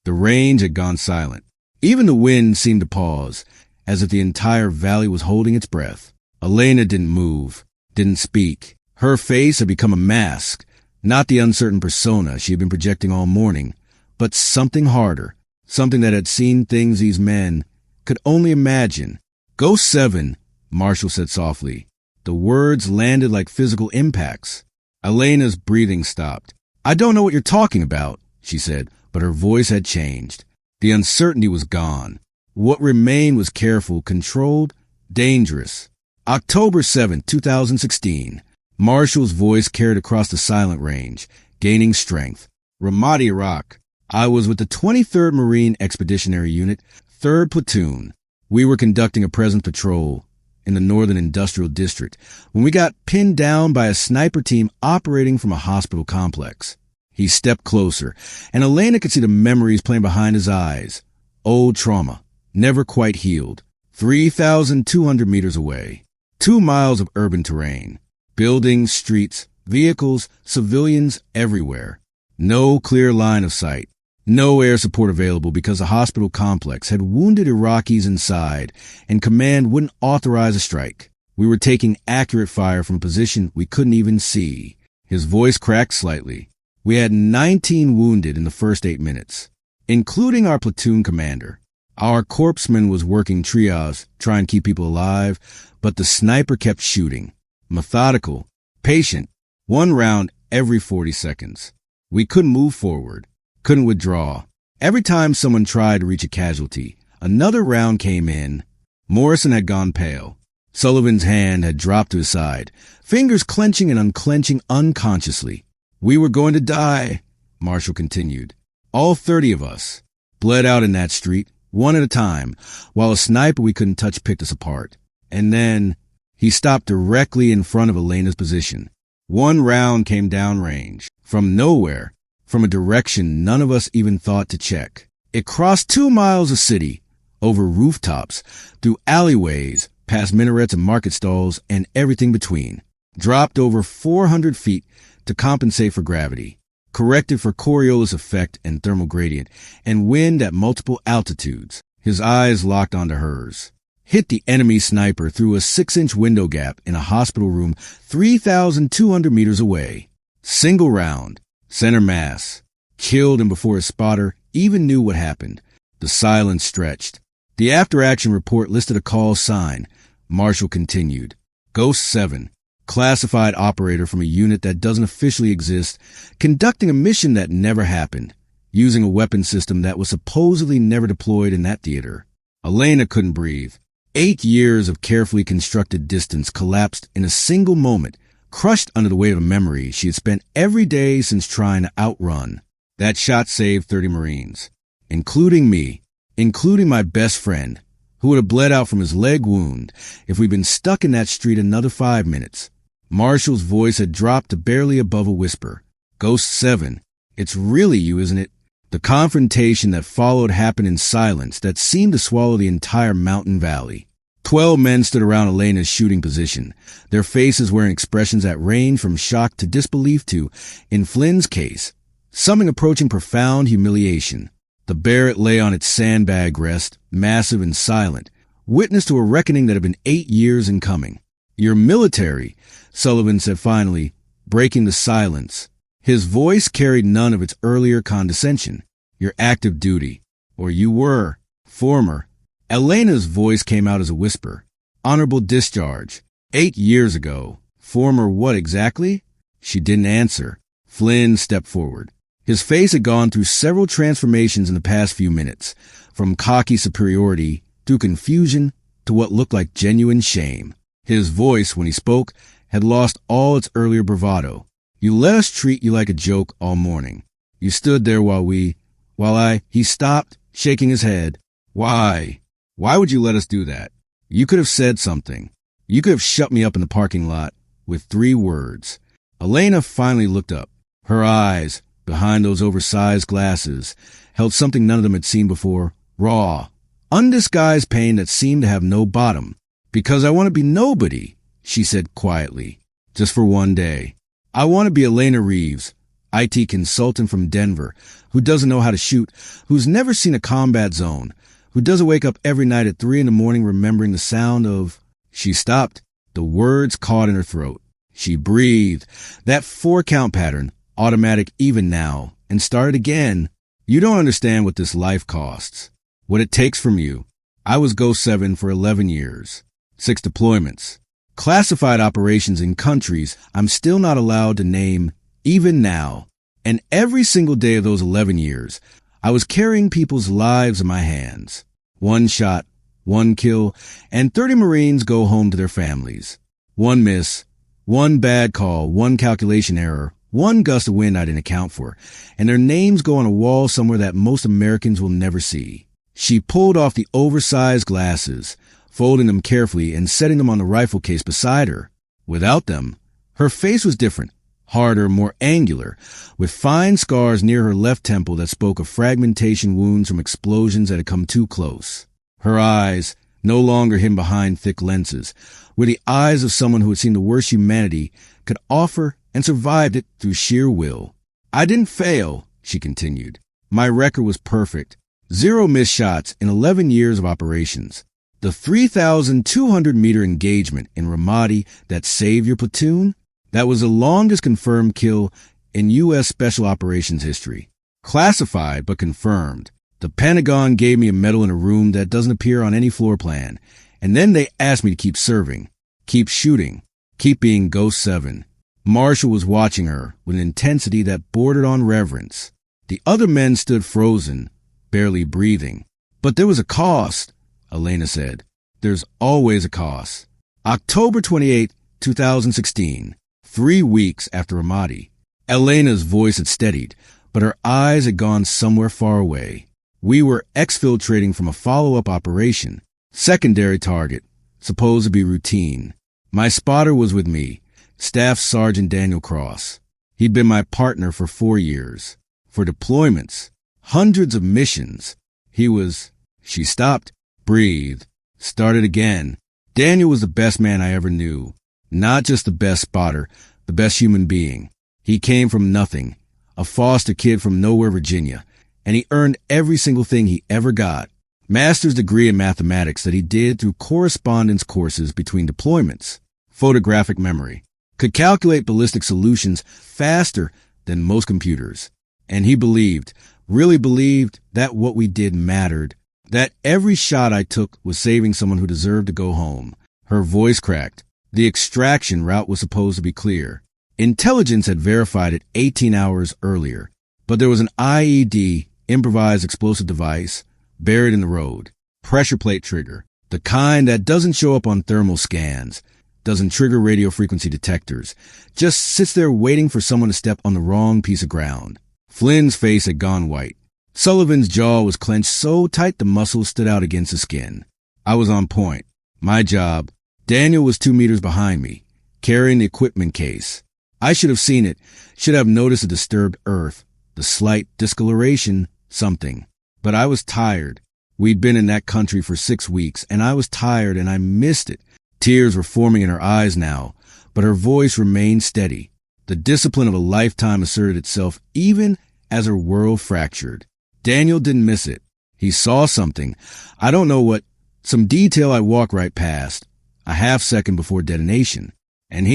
Speaker 1: The range had gone silent. Even the wind seemed to pause, as if the entire valley was holding its breath. Elena didn't move, didn't speak. Her face had become a mask, not the uncertain persona she had been projecting all morning, but something harder, something that had seen things these men could only imagine. Ghost 7, Marshall said softly. The words landed like physical impacts. Elena's breathing stopped. I don't know what you're talking about, she said, but her voice had changed. The uncertainty was gone. What remained was careful, controlled, dangerous. October 7, 2016. Marshall's voice carried across the silent range, gaining strength. Ramadi, Iraq. I was with the 23rd Marine Expeditionary Unit, 3rd Platoon. We were conducting a presence patrol in the Northern Industrial District when we got pinned down by a sniper team operating from a hospital complex. He stepped closer, and Elena could see the memories playing behind his eyes. Old trauma, never quite healed. 3,200 meters away. 2 miles of urban terrain. Buildings, streets, vehicles, civilians everywhere. No clear line of sight. No air support available because the hospital complex had wounded Iraqis inside and command wouldn't authorize a strike. We were taking accurate fire from a position we couldn't even see. His voice cracked slightly. We had 19 wounded in the first 8 minutes, including our platoon commander. Our corpsman was working triage, trying to keep people alive, but the sniper kept shooting. Methodical, patient, 1 round every 40 seconds. We couldn't move forward. Couldn't withdraw. Every time someone tried to reach a casualty, another round came in. Morrison had gone pale. Sullivan's hand had dropped to his side, fingers clenching and unclenching unconsciously. We were going to die, Marshall continued. All 30 of us bled out in that street, one at a time, while a sniper we couldn't touch picked us apart. And then he stopped directly in front of Elena's position. 1 round came downrange, from nowhere, from a direction none of us even thought to check. It crossed 2 miles of city, over rooftops, through alleyways, past minarets and market stalls, and everything between. Dropped over 400 feet to compensate for gravity. Corrected for Coriolis effect and thermal gradient, and wind at multiple altitudes. His eyes locked onto hers. Hit the enemy sniper through a 6-inch window gap in a hospital room 3,200 meters away. Single round. Center mass. Killed him before his spotter even knew what happened. The silence stretched. The after-action report listed a call sign. Marshall continued. Ghost 7. Classified operator from a unit that doesn't officially exist, conducting a mission that never happened, using a weapon system that was supposedly never deployed in that theater. Elena couldn't breathe. 8 years of carefully constructed distance collapsed in a single moment, crushed under the weight of a memory she had spent every day since trying to outrun. That shot saved 30 Marines, including me, including my best friend, who would have bled out from his leg wound if we'd been stuck in that street another 5 minutes. Marshall's voice had dropped to barely above a whisper. Ghost 7, it's really you, isn't it? The confrontation that followed happened in silence that seemed to swallow the entire mountain valley. 12 men stood around Elena's shooting position, their faces wearing expressions that ranged from shock to disbelief to, in Flynn's case, something approaching profound humiliation. The Barrett lay on its sandbag rest, massive and silent, witness to a reckoning that had been 8 years in coming. You're military, Sullivan said finally, breaking the silence. His voice carried none of its earlier condescension. You're active duty. Or you were. Former. Elena's voice came out as a whisper. Honorable discharge. 8 years ago. Former what exactly? She didn't answer. Flynn stepped forward. His face had gone through several transformations in the past few minutes, from cocky superiority through confusion to what looked like genuine shame. His voice, when he spoke, had lost all its earlier bravado. You let us treat you like a joke all morning. You stood there he stopped, shaking his head. Why? Why would you let us do that? You could have said something. You could have shut me up in the parking lot with 3 words. Elena finally looked up. Her eyes, behind those oversized glasses, held something none of them had seen before. Raw, undisguised pain that seemed to have no bottom. Because I want to be nobody, she said quietly. Just for one day. I want to be Elena Reeves, IT consultant from Denver, who doesn't know how to shoot, who's never seen a combat zone, who doesn't wake up every night at 3 a.m. remembering the sound of... She stopped. The words caught in her throat. She breathed. That 4-count pattern, automatic even now, and started again. You don't understand what this life costs. What it takes from you. I was Ghost 7 for 11 years. 6 deployments. Classified operations in countries I'm still not allowed to name, even now. And every single day of those 11 years, I was carrying people's lives in my hands. 1 shot, 1 kill, and 30 Marines go home to their families. 1 miss, 1 bad call, 1 calculation error, 1 gust of wind I didn't account for, and their names go on a wall somewhere that most Americans will never see. She pulled off the oversized glasses, folding them carefully and setting them on the rifle case beside her. Without them, her face was different, harder, more angular, with fine scars near her left temple that spoke of fragmentation wounds from explosions that had come too close. Her eyes, no longer hidden behind thick lenses, were the eyes of someone who had seen the worst humanity could offer and survived it through sheer will. I didn't fail, she continued. My record was perfect. 0 missed shots in 11 years of operations. The 3,200-meter engagement in Ramadi that saved your platoon? That was the longest confirmed kill in U.S. Special Operations history. Classified, but confirmed. The Pentagon gave me a medal in a room that doesn't appear on any floor plan. And then they asked me to keep serving, keep shooting, keep being Ghost 7. Marshall was watching her with an intensity that bordered on reverence. The other men stood frozen, barely breathing. But there was a cost, Elena said. There's always a cost. October 28, 2016, 3 weeks after Ramadi. Elena's voice had steadied, but her eyes had gone somewhere far away. We were exfiltrating from a follow-up operation. Secondary target, supposed to be routine. My spotter was with me, Staff Sergeant Daniel Cross. He'd been my partner for 4 years. For deployments, hundreds of missions. He was... She stopped, breathed, started again. Daniel was the best man I ever knew. Not just the best spotter, the best human being. He came from nothing, a foster kid from nowhere, Virginia, and he earned every single thing he ever got. Master's degree in mathematics that he did through correspondence courses between deployments. Photographic memory. Could calculate ballistic solutions faster than most computers. And he believed, really believed, that what we did mattered. That every shot I took was saving someone who deserved to go home. Her voice cracked. The extraction route was supposed to be clear. Intelligence had verified it 18 hours earlier. But there was an IED, improvised explosive device, buried in the road. Pressure plate trigger. The kind that doesn't show up on thermal scans, doesn't trigger radio frequency detectors, just sits there waiting for someone to step on the wrong piece of ground. Flynn's face had gone white. Sullivan's jaw was clenched so tight the muscles stood out against the skin. I was on point. My job. Daniel was 2 meters behind me, carrying the equipment case. I should have seen it, should have noticed the disturbed earth, the slight discoloration, something. But I was tired. We'd been in that country for 6 weeks, and I was tired and I missed it. Tears were forming in her eyes now, but her voice remained steady. The discipline of a lifetime asserted itself even as her world fractured. Daniel didn't miss it. He saw something. I don't know what. Some detail I walked right past, a half-second before detonation. And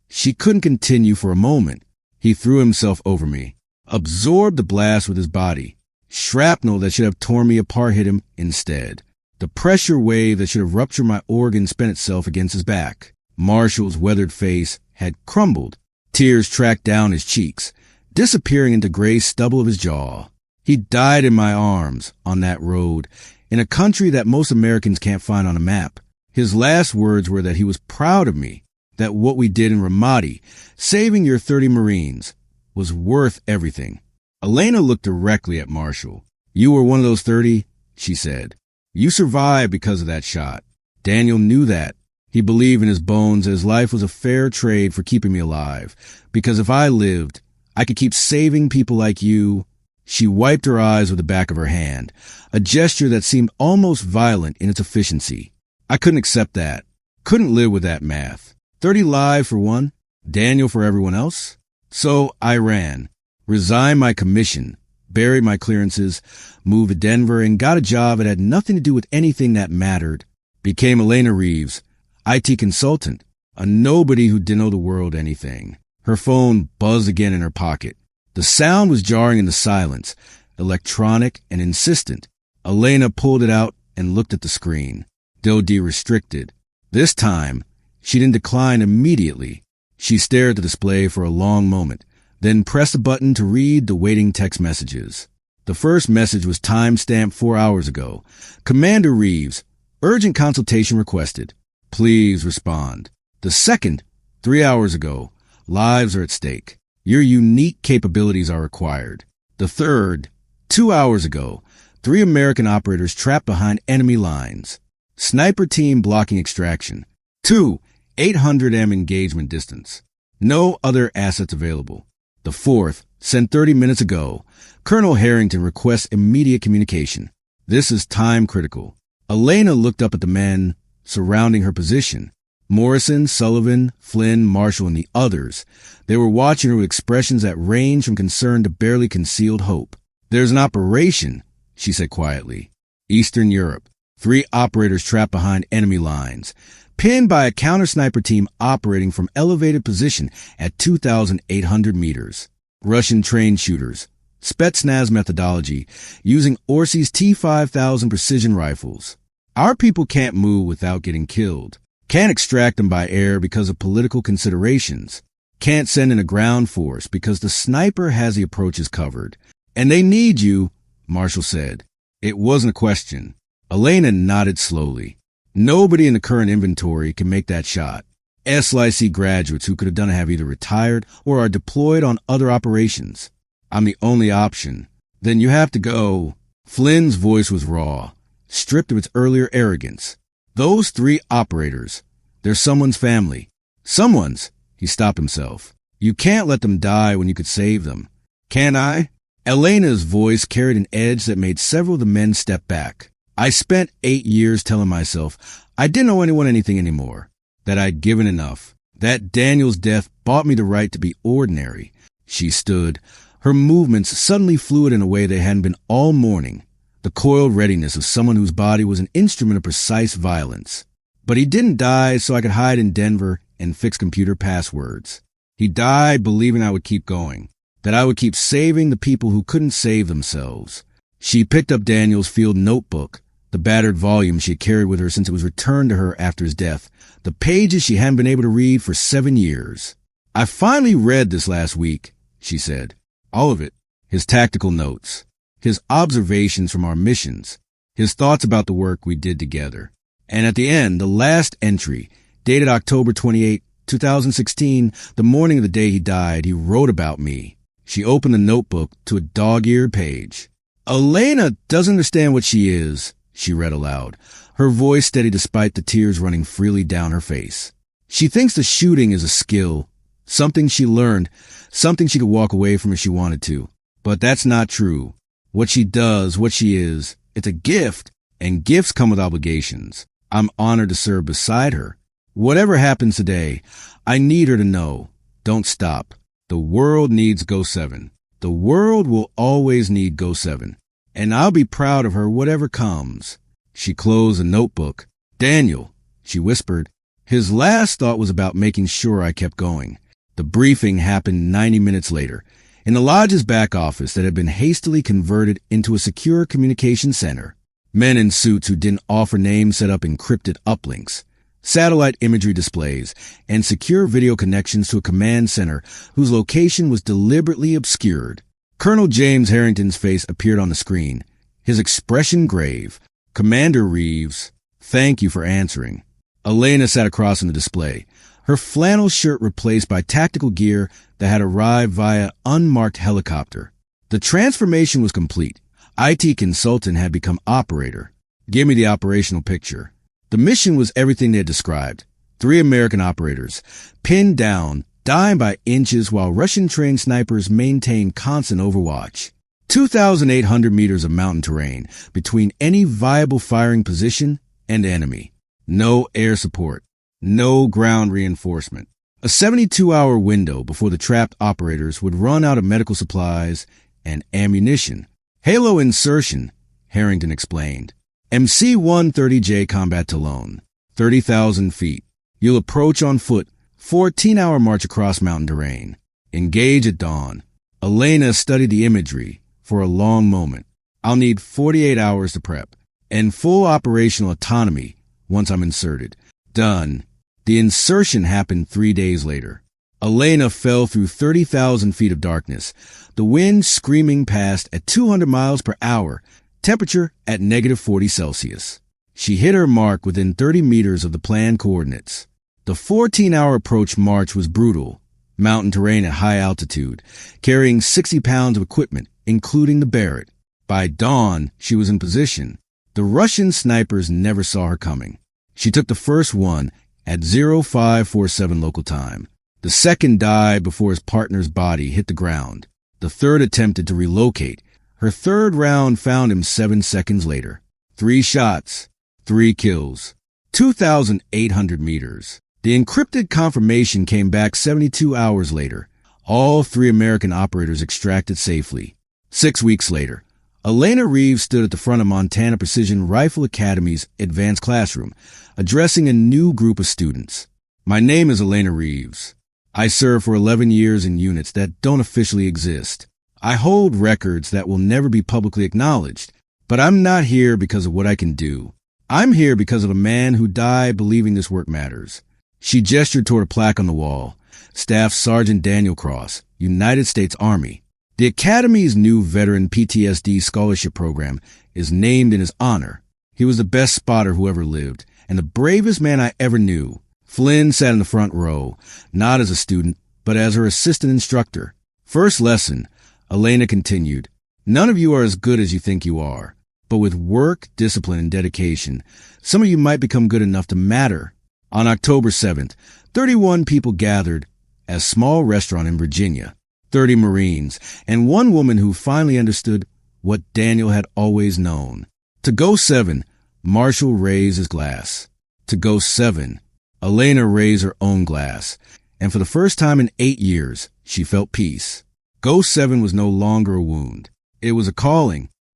Speaker 1: she couldn't continue for a moment. He threw himself over me, absorbed the blast with his body. Shrapnel that should have torn me apart hit him instead. The pressure wave that should have ruptured my organs spent itself against his back. Marshall's weathered face had crumbled. Tears tracked down his cheeks, disappearing into gray stubble of his jaw. He died in my arms, on that road, in a country that most Americans can't find on a map. His last words were that he was proud of me, that what we did in Ramadi, saving your 30 Marines, was worth everything. Elena looked directly at Marshall. You were one of those 30, she said. You survived because of that shot. Daniel knew that. He believed in his bones that his life was a fair trade for keeping me alive, because if I lived, I could keep saving people like you. She wiped her eyes with the back of her hand, a gesture that seemed almost violent in its efficiency. I couldn't accept that. Couldn't live with that math. 30 live for one, Daniel for everyone else. So I ran, resigned my commission, buried my clearances, moved to Denver, and got a job that had nothing to do with anything that mattered. Became Elena Reeves, IT consultant, a nobody who didn't owe the world anything. Her phone buzzed again in her pocket. The sound was jarring in the silence, electronic and insistent. Elena pulled it out and looked at the screen. DoD restricted. This time, she didn't decline immediately. She stared at the display for a long moment, then pressed a button to read the waiting text messages. The first message was time-stamped 4 hours ago. Commander Reeves, urgent consultation requested. Please respond. The second, 3 hours ago. Lives are at stake. Your unique capabilities are required. The third, 2 hours ago. 3 American operators trapped behind enemy lines. Sniper team blocking extraction. 2, 800 m engagement distance. No other assets available. The fourth, sent 30 minutes ago. Colonel Harrington requests immediate communication. This is time critical. Elena looked up at the men surrounding her position. Morrison, Sullivan, Flynn, Marshall, and the others. They were watching her with expressions that ranged from concern to barely concealed hope. There's an operation, she said quietly. Eastern Europe. 3 operators trapped behind enemy lines, pinned by a counter-sniper team operating from elevated position at 2,800 meters. Russian trained shooters. Spetsnaz methodology, using Orsi's T-5000 precision rifles. Our people can't move without getting killed. Can't extract them by air because of political considerations. Can't send in a ground force because the sniper has the approaches covered. And they need you, Marshall said. It wasn't a question. Elena nodded slowly. Nobody in the current inventory can make that shot. SLIC graduates who could have done it have either retired or are deployed on other operations. I'm the only option. Then you have to go. Flynn's voice was raw, stripped of its earlier arrogance. Those 3 operators, they're someone's family. Someone's, he stopped himself. You can't let them die when you could save them. Can I? Elena's voice carried an edge that made several of the men step back. I spent 8 years telling myself I didn't owe anyone anything anymore, that I'd given enough, that Daniel's death bought me the right to be ordinary. She stood, her movements suddenly fluid in a way they hadn't been all morning, the coiled readiness of someone whose body was an instrument of precise violence. But he didn't die so I could hide in Denver and fix computer passwords. He died believing I would keep going, that I would keep saving the people who couldn't save themselves. She picked up Daniel's field notebook, the battered volume she had carried with her since it was returned to her after his death, the pages she hadn't been able to read for 7 years. I finally read this last week, she said. All of it. His tactical notes, his observations from our missions, his thoughts about the work we did together. And at the end, the last entry, dated October 28, 2016, the morning of the day he died, he wrote about me. She opened the notebook to a dog-eared page. Elena doesn't understand what she is, she read aloud, her voice steady despite the tears running freely down her face. She thinks the shooting is a skill, something she learned, something she could walk away from if she wanted to. But that's not true. What she does, what she is, it's a gift, and gifts come with obligations. I'm honored to serve beside her. Whatever happens today, I need her to know. Don't stop. The world needs Go 7. The world will always need Go 7. And I'll be proud of her whatever comes. She closed the notebook. Daniel, she whispered. His last thought was about making sure I kept going. The briefing happened 90 minutes later, in the lodge's back office that had been hastily converted into a secure communication center. Men in suits who didn't offer names set up encrypted uplinks, satellite imagery displays, and secure video connections to a command center whose location was deliberately obscured. Colonel James Harrington's face appeared on the screen, his expression grave. Commander Reeves, thank you for answering. Elena sat across from the display, her flannel shirt replaced by tactical gear that had arrived via unmarked helicopter. The transformation was complete. IT consultant had become operator. Give me the operational picture. The mission was everything they had described. 3 American operators, pinned down, dying by inches while Russian-trained snipers maintained constant overwatch. 2,800 meters of mountain terrain between any viable firing position and enemy. No air support. No ground reinforcement. A 72-hour window before the trapped operators would run out of medical supplies and ammunition. Halo insertion, Harrington explained. MC-130J combat Talon, 30,000 feet. You'll approach on foot, 14-hour march across mountain terrain. Engage at dawn. Elena studied the imagery for a long moment. I'll need 48 hours to prep and full operational autonomy once I'm inserted. Done. The insertion happened 3 days later. Elena fell through 30,000 feet of darkness, the wind screaming past at 200 miles per hour, temperature at -40°C. She hit her mark within 30 meters of the planned coordinates. The 14-hour approach march was brutal. Mountain terrain at high altitude, carrying 60 pounds of equipment, including the Barrett. By dawn, she was in position. The Russian snipers never saw her coming. She took the first one at 0547 local time. The second died before his partner's body hit the ground. The third attempted to relocate. Her third round found him 7 seconds later. 3 shots, 3 kills, 2,800 meters. The encrypted confirmation came back 72 hours later. All 3 American operators extracted safely. 6 weeks later, Elena Reeves stood at the front of Montana Precision Rifle Academy's advanced classroom, addressing a new group of students. My name is Elena Reeves. I served for 11 years in units that don't officially exist. I hold records that will never be publicly acknowledged, but I'm not here because of what I can do. I'm here because of a man who died believing this work matters. She gestured toward a plaque on the wall. Staff Sergeant Daniel Cross, United States Army. The Academy's new veteran PTSD scholarship program is named in his honor. He was the best spotter who ever lived, and the bravest man I ever knew. Flynn sat in the front row, not as a student, but as her assistant instructor. First lesson, Elena continued. None of you are as good as you think you are, but with work, discipline, and dedication, some of you might become good enough to matter. On October 7th, 31 people gathered at a small restaurant in Virginia. 30 Marines, and 1 woman who finally understood what Daniel had always known. To go 7, Marshall raised his glass. To go 7, Elena raised her own glass, and for the first time in 8 years, she felt peace. Go 7 was no longer a wound. It was a calling.